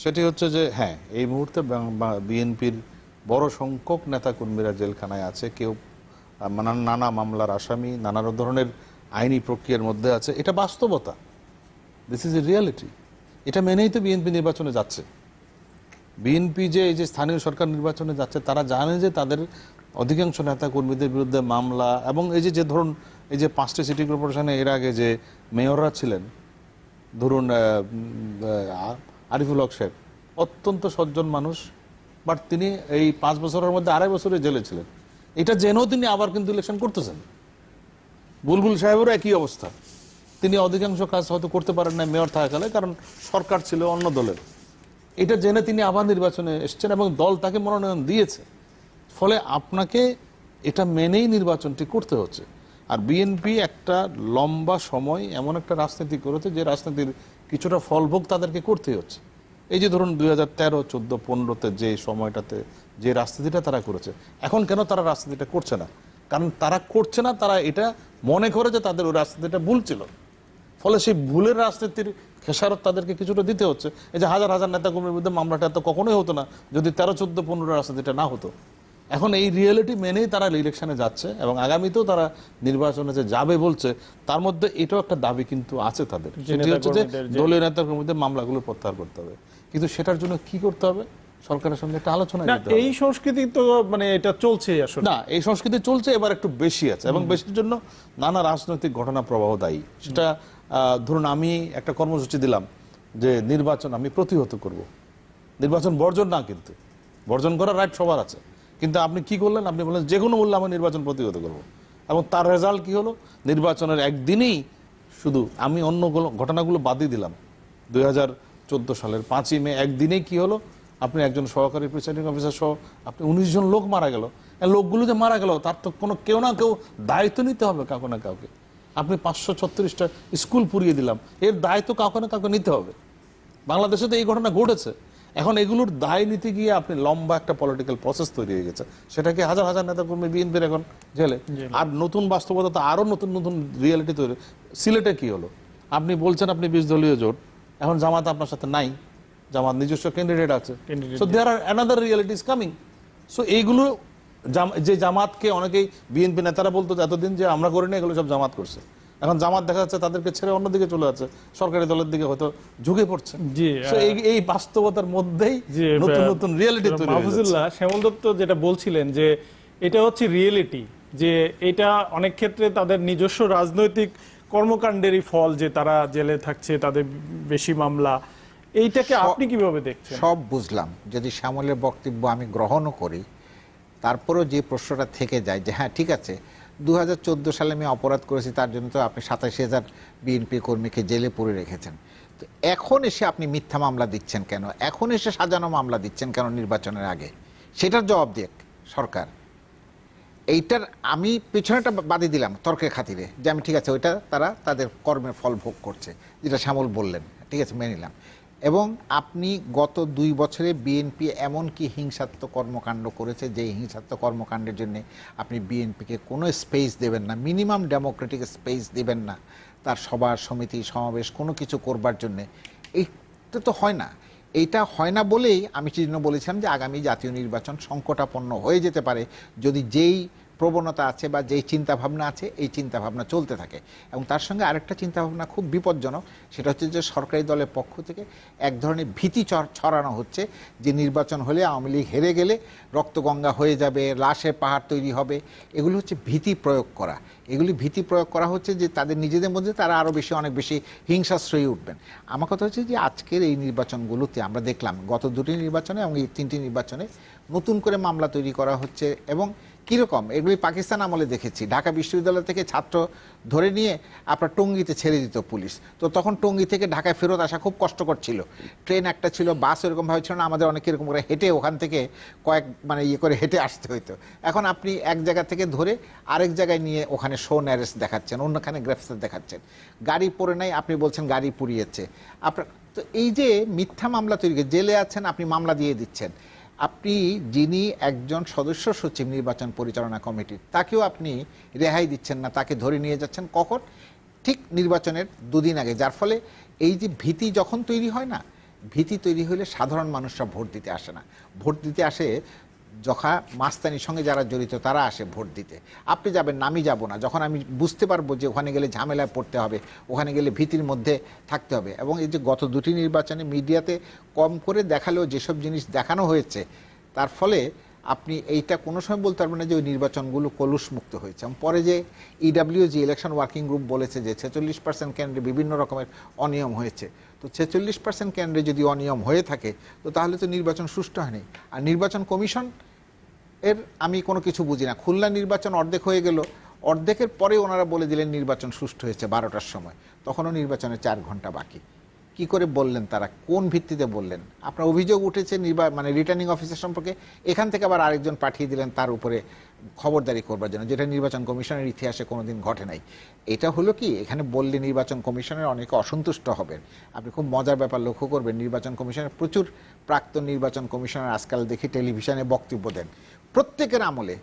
সেটি হচ্ছে যে হ্যাঁ, এই মুহূর্তে বিএনপির বড় সংখ্যক নেতাকর্মীরা জেলখানায় আছে, কেউ নানা মামলার আসামি, নানা ধরনের আইনি প্রক্রিয়ার মধ্যে আছে। এটা বাস্তবতা, দিস ইজ এ রিয়ালিটি। এটা মেনেই তো বিএনপি নির্বাচনে যাচ্ছে। বিএনপি যে এই যে স্থানীয় সরকার নির্বাচনে যাচ্ছে, তারা জানে যে তাদের অধিকাংশ নেতা কর্মীদের বিরুদ্ধে মামলা, এবং এই যে ধরুন এই যে 5টি সিটি কর্পোরেশনে এর আগে যে মেয়ররা ছিলেন, ধরুন আরিফুল হক সাহেব অত্যন্ত সজ্জন মানুষ, বাট তিনি এই 5 বছরের মধ্যে 2.5 বছরে জেলে ছিলেন। এটা জেনেও তিনি আবার কিন্তু ইলেকশন করতেছেন। বুলবুল সাহেবেরও একই অবস্থা, তিনি অধিকাংশ কাজ হয়তো করতে পারেন না মেয়র থাকাকালে, কারণ সরকার ছিল অন্য দলের। এটা জেনে তিনি আবার নির্বাচনে এসছেন এবং দল তাকে মনোনয়ন দিয়েছে। ফলে আপনাকে এটা মেনেই নির্বাচনটি করতে হচ্ছে। আর বিএনপি একটা লম্বা সময় এমন একটা রাজনীতি করেছে যে রাজনীতির কিছুটা ফলভোগ তাদেরকে করতে হচ্ছে। এই যে ধরুন 2013, 14, 15-তে যে সময়টাতে যে রাজনীতিটা তারা করেছে, এখন কেন তারা রাজনীতিটা করছে না? কারণ তারা করছে না, তারা এটা মনে করে যে তাদের ওই রাজনীতিটা ভুল ছিল, ফলে সেই ভুলের রাজনীতির খেসারত তাদেরকে কিছুটা দিতে হচ্ছে। এই যে হাজার হাজার নেতাকর্মীর বিরুদ্ধে মামলাটা তো কখনোই হতো না যদি 13, 14, 15 রাজনীতিটা না হতো। এখন এই রিয়েলিটি মেনেই তারা ইলেকশনে যাচ্ছে এবং আগামীতেও তারা নির্বাচনে যে যাবে বলছে, তার মধ্যে এটাও একটা দাবি কিন্তু আছে তাদের, সেটি হচ্ছে যে দলীয় নেতাকর্মীদের মামলাগুলো প্রত্যাহার করতে হবে। কিন্তু সেটার জন্য কি করতে হবে? সরকারের সঙ্গে একটা আলোচনা করতে হবে। এই সংস্কৃতি তো মানে এটা চলছে আসলে না, এই সংস্কৃতি চলছে, এবার একটু বেশি আছে এবং বেশির জন্য নানা রাজনৈতিক ঘটনা প্রবাহ দায়ী। সেটা ধরুন আমি একটা কর্মসূচি দিলাম যে নির্বাচন আমি প্রতিহত করব, নির্বাচন বর্জন না, কিন্তু বর্জন করার রাইট সবার আছে, কিন্তু আপনি কি করলেন? আপনি বললেন যে কোনো মূল্যে আমি নির্বাচন প্রতিহত করব, এবং তার রেজাল্ট কি হলো? নির্বাচনের একদিনেই শুধু আমি অন্য ঘটনাগুলো বাদই দিলাম, 2014 সালের 5ই মে একদিনেই কি হলো? আপনি একজন সহকারী প্রিসাইডিং অফিসার সহ আপনি 19 জন লোক মারা গেল। লোকগুলো যে মারা গেল তার তো কোনো কেউ না কেউ দায়িত্ব নিতে হবে, কাউকে না কাউকে। আপনি 536টা স্কুল পুড়িয়ে দিলাম, এর দায়িত্ব কাউকে না কাউকে নিতে হবে। বাংলাদেশে তো এই ঘটনা ঘটেছে। এখন এগুলোর দায় নিতে গিয়ে আপনি লম্বা একটা পলিটিক্যাল প্রসেস তৈরি হয়ে গেছে, সেটাকে হাজার হাজার নেতাকর্মী বিএনপির এখন জেলে। আর নতুন বাস্তবতা তো আরো নতুন নতুন রিয়েলিটি তৈরি। সিলেটে কি হলো? আপনি বলছেন আপনি 20 দলীয় জোট, এখন জামাত আপনার সাথে নাই, জামাত নিজস্ব ক্যান্ডিডেট আছে। So there are another realities coming. সো এইগুলো যে জামাতকে অনেকেই বিএনপি নেতারা বলতো এতদিন যে আমরা করিনি, এগুলো সব জামাত করছে। এখন জামাত দেখা যাচ্ছে তাদেরকে ছেড়ে অন্যদিকে চলে যাচ্ছে, সরকারি দলের দিকে হয়তো ঝুঁকে পড়ছে। এই বাস্তবতার মধ্যেই নতুন নতুন রিয়েলিটি তৈরি হচ্ছে। মাহফুজুল্লাহ, শ্যামল দত্ত যেটা বলছিলেন যে এটা হচ্ছে রিয়েলিটি, যে এটা অনেক ক্ষেত্রে তাদের নিজস্ব রাজনৈতিক কর্মকাণ্ডেরই ফল যে তারা জেলে থাকছে, তাদের বেশি মামলা। এইটাকে আপনি কিভাবে দেখছেন? সব বুঝলাম, যদি শ্যামলের বক্তব্য আমি গ্রহণও করি, তারপরেও যে প্রশ্নটা থেকে যায় যে হ্যাঁ ঠিক আছে, 2014 সালে আমি অপরাধ করেছি, তার জন্য তো আপনি 87,000 বিএনপি কর্মীকে জেলে পুরে রেখেছেন। তো এখন এসে আপনি মিথ্যা মামলা দিচ্ছেন কেন? এখন এসে সাজানো মামলা দিচ্ছেন কেন নির্বাচনের আগে? সেটার জবাব দেখ সরকার। এইটার আমি পেছনেটা বাদই দিলাম তর্কের খাতিরে, যে আমি ঠিক আছে ওইটা তারা তাদের কর্মের ফল ভোগ করছে, যেটা শ্যামল বললেন, ঠিক আছে মেনে নিলাম। এবং আপনি গত 2 বছরে বিএনপি এমন কি হিংসাত্মক কর্মকাণ্ড করেছে, যে হিংসাত্মক কর্মকাণ্ডের জন্য আপনি বিএনপিকে কোনো স্পেস দেবেন না, মিনিমাম ডেমোক্রেটিক স্পেস দেবেন না তার সভা সমিতি সমাবেশ কোনো কিছু করবার জন্যে। এইটা তো হয় না। এইটা হয় না বলেই আমি সেজন্য বলেছিলাম যে আগামী জাতীয় নির্বাচন সংকটাপন্ন হয়ে যেতে পারে যদি যেই প্রবণতা আছে বা যেই চিন্তাভাবনা আছে এই চিন্তাভাবনা চলতে থাকে। এবং তার সঙ্গে আরেকটা চিন্তাভাবনা খুব বিপজ্জনক, সেটা হচ্ছে যে সরকারি দলের পক্ষ থেকে এক ধরনের ভীতি ছড়ানো হচ্ছে যে নির্বাচন হলে আওয়ামী লীগ হেরে গেলে রক্তগঙ্গা হয়ে যাবে, লাশের পাহাড় তৈরি হবে। এগুলো হচ্ছে ভীতি প্রয়োগ করা। এগুলি ভীতি প্রয়োগ করা হচ্ছে যে তাদের নিজেদের মধ্যে তারা আরও বেশি অনেক বেশি হিংসাশ্রয়ী উঠবেন। আমার কথা হচ্ছে যে আজকের এই নির্বাচনগুলোতে আমরা দেখলাম গত 2টি নির্বাচনে এবং এই 3টি নির্বাচনে নতুন করে মামলা তৈরি করা হচ্ছে। এবং কীরকম এগুলি পাকিস্তান আমলে দেখেছি, ঢাকা বিশ্ববিদ্যালয় থেকে ছাত্র ধরে নিয়ে আপনার টঙ্গীতে ছেড়ে দিত পুলিশ। তো তখন টঙ্গী থেকে ঢাকায় ফেরত আসা খুব কষ্টকর ছিল, ট্রেন একটা ছিল, বাস এরকমভাবে ছিল না, আমাদের অনেক এরকম করে হেঁটে ওখান থেকে ইয়ে করে হেঁটে আসতে হইতো। এখন আপনি এক জায়গা থেকে ধরে আরেক জায়গায় নিয়ে ওখানে শো অ্যারেস্ট দেখাচ্ছেন, অন্যখানে গ্রেফতার দেখাচ্ছেন, গাড়ি পড়ে নাই আপনি বলছেন গাড়ি পুড়িয়েছে আপনার। তো এই যে মিথ্যা মামলা তৈরি, জেলে আছেন আপনি মামলা দিয়ে দিচ্ছেন। আপনি যিনি একজন সদস্য সচিব নির্বাচন পরিচালনা কমিটির, তাকেও আপনি রেহাই দিচ্ছেন না, তাকে ধরে নিয়ে যাচ্ছেন কখন? ঠিক নির্বাচনের 2 দিন আগে। যার ফলে এই যে ভীতি যখন তৈরি হয় না, ভীতি তৈরি হলে সাধারণ মানুষরা ভোট দিতে আসে না। ভোট দিতে আসে যখন মাস্তানির সঙ্গে যারা জড়িত তারা আসে ভোট দিতে। আপনি যাবেন না, আমি যাব না, যখন আমি বুঝতে পারবো যে ওখানে গেলে ঝামেলায় পড়তে হবে, ওখানে গেলে ভীতির মধ্যে থাকতে হবে। এবং এই যে গত 2টি নির্বাচনে মিডিয়াতে কম করে দেখালেও যেসব জিনিস দেখানো হয়েছে, তার ফলে আপনি এইটা কোনো সময় বলতে পারবেন না যে ওই নির্বাচনগুলো কলুষমুক্ত হয়েছে। এবং পরে যে ইডাব্লিউজি ইলেকশন ওয়ার্কিং গ্রুপ বলেছে যে 46% কেন্দ্রে বিভিন্ন রকমের অনিয়ম হয়েছে। তো 46% কেন্দ্রে যদি অনিয়ম হয়ে থাকে তো তাহলে তো নির্বাচন সুষ্ঠু হয়নি। আর নির্বাচন কমিশন এর আমি কোনো কিছু বুঝি না। খুলনা নির্বাচন অর্ধেক হয়ে গেল, অর্ধেকের পরে ওনারা বলে দিলেন নির্বাচন সুষ্ঠু হয়েছে 12টার সময়, তখনও নির্বাচনের 4 ঘন্টা বাকি। কি করে বললেন, তারা কোন ভিত্তিতে বললেন? আপনার অভিযোগ উঠেছে মানে রিটার্নিং অফিসার সম্পর্কে, এখান থেকে আবার আরেকজন পাঠিয়ে দিলেন তার উপরে খবরদারি করবার জন্য, যেটা নির্বাচন কমিশনের ইতিহাসে কোনোদিন ঘটে নাই। এটা হলো কি, এখানে বললে নির্বাচন কমিশনের অনেকে অসন্তুষ্ট হবেন। আপনি খুব মজার ব্যাপার লক্ষ্য করবেন, নির্বাচন কমিশনের প্রচুর প্রাক্তন নির্বাচন কমিশনার আজকাল দেখি টেলিভিশনে বক্তব্য দেন, প্রত্যেকের আমলে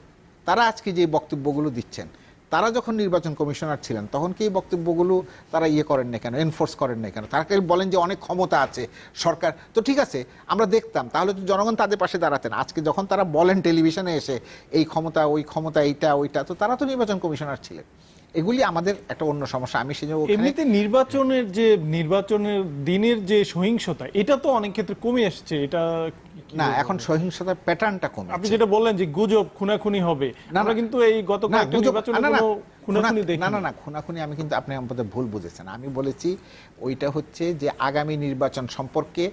তারা আজকে যে বক্তব্যগুলো দিচ্ছেন, তারা যখন নির্বাচন কমিশনার ছিলেন তখন কি এই বক্তব্যগুলো তারা করেন না কেন, এনফোর্স করেন না কেন? তারা বলেন যে অনেক ক্ষমতা আছে সরকার, তো ঠিক আছে আমরা দেখতাম, তাহলে তো জনগণ তাদের পাশে দাঁড়াতেন। আজকে যখন তারা বলেন টেলিভিশনে এসে এই ক্ষমতা ওই ক্ষমতা এইটা ওইটা, তো তারা তো নির্বাচন কমিশনার ছিলেন। এগুলি আমাদের একটা অন্য সমস্যা। আমি সেজন্য এমনিতে নির্বাচনের দিনের যে সহিংসতা, এটা তো অনেক ক্ষেত্রে কমে আসছে। এটা না, এখন সহিংসতার প্যাটার্নটা কমে। আপনি যেটা বললেন যে গুজব, খুনাখুনি হবে, আমরা কিন্তু এই গত কয়েকটা নির্বাচনে কোনো খুনাখুনি দেখি না, খুনাখুনি আমি কিন্তু আপনি আমাদের ভুল বুঝেছেন। আমি বলেছি ওইটা হচ্ছে যে আগামী নির্বাচন সম্পর্কে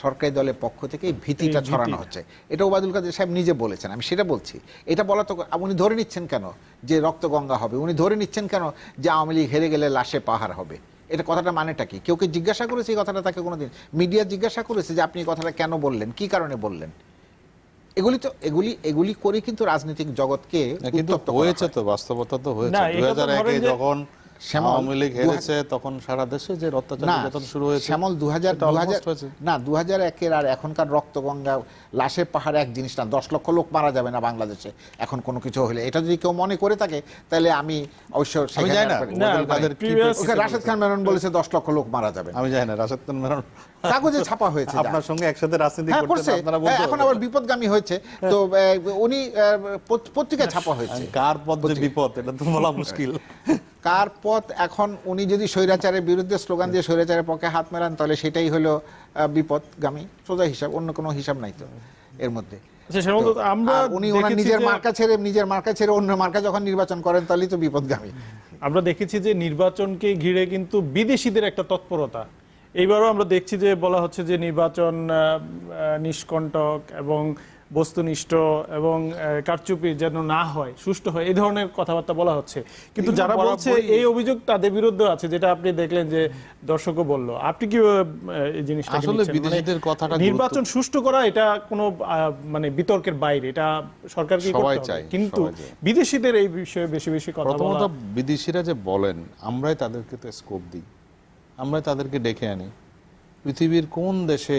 সরকারি দলের পক্ষ থেকে ভীতিটা ছড়ানো হচ্ছে। এটা ওবায়দুল কাদের সাহেব নিজে বলেছেন, আমি সেটা বলছি। এটা বলা তো উনি ধরে নিচ্ছেন কেন যে রক্তগঙ্গা হবে? উনি ধরে নিচ্ছেন কেন যে আওয়ামী লীগ হেরে গেলে লাশে পাহাড় হবে? এটা কথাটা মানেটা কি? কেউ জিজ্ঞাসা করেছে এই কথাটা তাকে কোনোদিন? মিডিয়া জিজ্ঞাসা করেছে যে আপনি এই কথাটা কেন বললেন, কি কারণে বললেন? এগুলি করে কিন্তু রাজনৈতিক জগৎকে উত্তপ্ত হয়েছে। তো বাস্তবতা তো হয়েছে 2001-এ যখন আওয়ামী লীগ হেরেছে তখন সারা দেশে যে অত্যাচার নির্যাতন শুরু হয়েছে। শ্যামল 2001-এর আর এখনকার রক্তগঙ্গা লাশের পাহাড় এক জিনিস না। 10 লক্ষ লোক মারা যাবে না বাংলাদেশে এখন কোনো কিছু হলে। এটা যদি কেউ মনে করে থাকে তাহলে আমি অবশ্য রাশেদ খান মেনন বলেছে 10 লক্ষ লোক মারা যাবে। আমি জানি না, রাশেদ খান মেনন কাগজে ছাপা হয়েছে, আপনার সঙ্গে একসাথে রাজনীতি করতে আপনারা বলছেন, এখন আবার বিপদগামী হয়েছে তো উনি পত্রিকায় ছাপা হয়েছে। কার পথ যে বিপদ এটা তো বলা মুশকিল। কার পথ, এখন উনি যদি স্বৈরাচারের বিরুদ্ধে স্লোগান দিয়ে স্বৈরাচারের পক্ষে হাত মেলান তাহলে সেটাই হলো বিপদগামী, সোজা হিসাব, অন্য কোনো হিসাব নাই তো এর মধ্যে। উনি ওনার নিজের মার্কা ছেড়ে অন্য মার্কা যখন নির্বাচন করেন তাহলেই তো বিপদগামী। আমরা দেখেছি যে নির্বাচনকে ঘিরে কিন্তু বিদেশিদের একটা তৎপরতা। এইবারও আমরা দেখছি যে বলা হচ্ছে যে নির্বাচন নিষ্কণ্টক এবং বস্তুনিষ্ঠ এবং কারচুপি যেন না হয়, সুষ্ঠু হয়, এই ধরনের কথাবার্তা বলা হচ্ছে। কিন্তু যারা বলছে এই অভিযোগ তাদের বিরুদ্ধে আছে, যেটা আপনি দেখলেন যে দর্শকও বলল। আপনি কি এই জিনিসটা আসলে বিদেশিদের কথাটা, নির্বাচন সুষ্ঠু করা এটা কোনো মানে বিতর্কের বাইরে, এটা সরকারকে করতে হবে, কিন্তু বিদেশিদের এই বিষয়ে বেশি বেশি কথা বলা। প্রথমত বিদেশিরা যে বলেন আমরাই তাদেরকে তো স্কোপ দিই, আমরাই তাদেরকে ডেকে আনি। পৃথিবীর কোন দেশে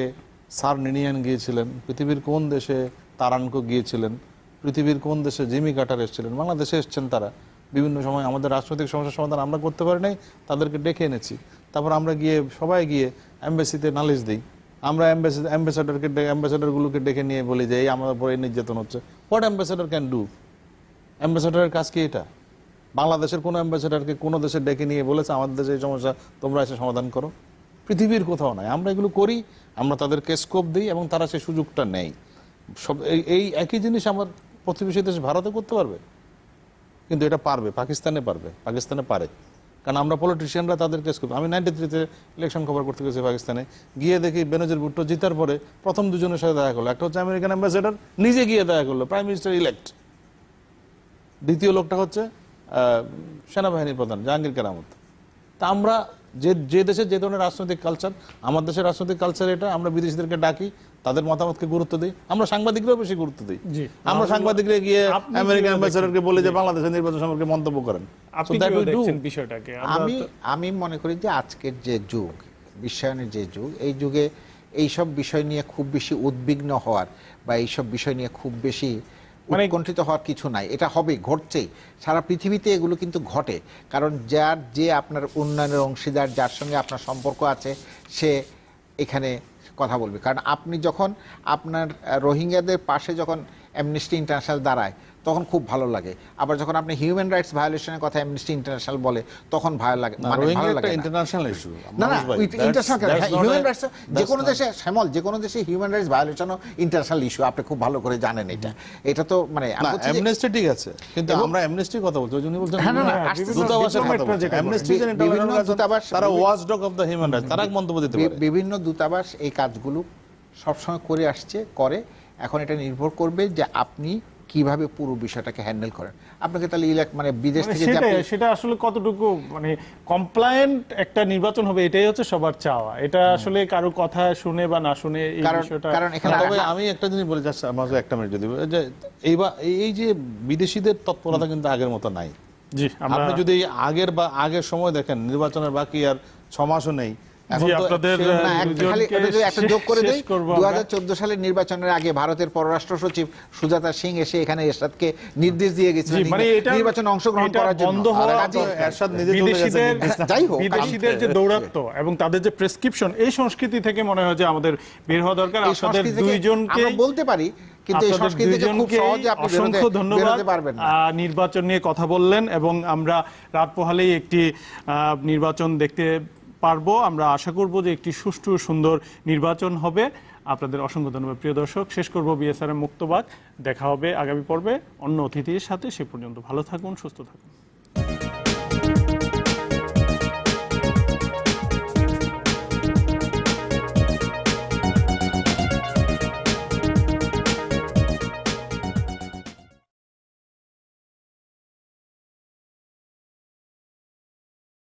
স্যার নিনিয়ান গিয়েছিলেন, পৃথিবীর কোন দেশে তারানকো গিয়েছিলেন, পৃথিবীর কোন দেশে জিমি কাটার এসেছিলেন, বাংলাদেশে এসছেন তারা। বিভিন্ন সময় আমাদের রাজনৈতিক সমস্যার সমাধান আমরা করতে পারি নাই, তাদেরকে ডেকে এনেছি। তারপর আমরা গিয়ে সবাই গিয়ে অ্যাম্বাসিতে নালিশ দিই। আমরা অ্যাম্বাসেডারগুলোকে ডেকে নিয়ে বলি যে এই আমাদের উপর এই নির্যাতন হচ্ছে। What ambassador can do? অ্যাম্বাসেডারের কাজ কি এটা? বাংলাদেশের কোনো অ্যাম্বাসেডারকে কোনো দেশে ডেকে নিয়ে বলেছে আমাদের দেশে এই সমস্যা তোমরা এসে সমাধান করো? পৃথিবীর কোথাও নাই। আমরা এগুলো করি, আমরা তাদেরকে স্কোপ দিই এবং তারা সেই সুযোগটা নেই। সব এই একই জিনিস আমার প্রতিবেশী দেশ ভারতে করতে পারবে, কিন্তু এটা পারবে পাকিস্তানে পারে, কারণ আমরা পলিটিশিয়ানরা তাদেরকে স্কোপ। আমি 93-তে ইলেকশন কভার করতে গেছি পাকিস্তানে, গিয়ে দেখি বেনজির ভুট্টো জিতার পরে প্রথম দুজনের সাথে দেখা করলো। একটা হচ্ছে আমেরিকান অ্যাম্বাসেডার, নিজে গিয়ে দেখা করলো, প্রাইম মিনিস্টার ইলেক্ট। দ্বিতীয় লোকটা হচ্ছে সেনাবাহিনীর প্রধান জাহাঙ্গীর কেরামত। তা আমরা যে দেশের যে ধরনের রাজনৈতিক কালচার, আমার দেশের রাজনৈতিক কালচার এটা, আমরা বিদেশিদেরকে ডাকি, তাদের মতামতকে গুরুত্ব দিই। আমরা সাংবাদিকরাও বেশি গুরুত্ব দিই। আমরা সাংবাদিকরা গিয়ে আমেরিকান অ্যাম্বাসেডারকে বলি যে বাংলাদেশের নির্বাচন সম্পর্কে মন্তব্য করেন। আমি মনে করি যে আজকের যে যুগ, বিশ্বায়নের যে যুগ, এই যুগে এইসব বিষয় নিয়ে খুব বেশি উদ্বিগ্ন হওয়ার বা এইসব বিষয় নিয়ে খুব বেশি উৎকণ্ঠিত হওয়ার কিছু নাই। এটা হবে, ঘটছেই, সারা পৃথিবীতে এগুলো কিন্তু ঘটে। কারণ যে আপনার উন্নয়নের অংশীদার, যার সঙ্গে আপনার সম্পর্ক আছে, সে এখানে কথা বলবে। কারণ আপনি যখন আপনার রোহিঙ্গাদের পাশে যখন অ্যামনেস্টি ইন্টারন্যাশনাল দাঁড়ায় তখন খুব ভালো লাগে। আবার যখন আপনি হিউম্যান রাইটস ভায়োলেশনের কথা অ্যামনেস্টি ইন্টারন্যাশনাল বলে তখন ভালো লাগে। ইন্টারন্যাশনাল ইস্যু না, হিউম্যান রাইটস যে কোনো দেশে, শ্যামল, যে কোনো দেশে হিউম্যান রাইটস ভায়োলেশনও ইন্টারন্যাশনাল ইস্যু, আপনি খুব ভালো করে জানেন। এটা তো মানে অ্যামনেস্টি ঠিক আছে, কিন্তু আমরা অ্যামনেস্টির কথা বলছি, উনি বলছেন দূতাবাসের কথা বলছি। অ্যামনেস্টি বিভিন্ন দূতাবাস, তারা watchdog of the human rights, তারা মন্তব্য দিতে পারে। বিভিন্ন দূতাবাস এই কাজগুলো সবসময় করে আসছে, করে। এখন এটা নির্ভর করবে যে আপনি কিভাবে পুরো বিষয়টাকে হ্যান্ডেল করেন। আপনাকে তাহলে মানে বিদেশ থেকে সেটা আসলে কতটুকু মানে কমপ্লায়েন্ট একটা নির্বাচন হবে, এটাই হচ্ছে সবার চাওয়া। এটা আসলে কারো কথা শুনে বা না শুনে এই বিষয়টা। তবে আমি একটা জিনিস বলে যাচ্ছি, মাঝে একটা মিনিট যদি যে এই যে বিদেশিদের তৎপরতা কিন্তু আগের মতো নাই। জি, আপনি যদি আগের সময় দেখেন, নির্বাচনের বাকি আর 6 মাসও নেই। সালের নির্বাচনের আগে ভারতের পররাষ্ট্র সচিব সুজাতা সিং এসে এখানে এরশাদকে নির্দেশ দিয়ে গেছিলেন নির্বাচনে অংশগ্রহণ করার জন্য। বিদেশিদের যে দৌরাত্ম্য এবং তাদের যে প্রেসক্রিপশন, এই সংস্কৃতি থেকে মনে হয় যে আমাদের বের হওয়া দরকার। আপনাদের দুইজনকে বলতে পারি, কিন্তু এই সংস্কৃতিকে খুব সহজে আপনি অসংখ্য ধন্যবাদ। নির্বাচন নিয়ে কথা বললেন এবং আমরা রাত পোহালেই একটি নির্বাচন দেখতে পারবো। আমরা আশা করব যে একটি সুষ্ঠু সুন্দর নির্বাচন হবে। আপনাদের অসংখ্য ধন্যবাদ প্রিয় দর্শক। শেষ করব বিএসআর মুক্তবাক। দেখা হবে আগামী পর্বে অন্য অতিথির সাথে। সে পর্যন্ত ভালো থাকুন, সুস্থ থাকুন।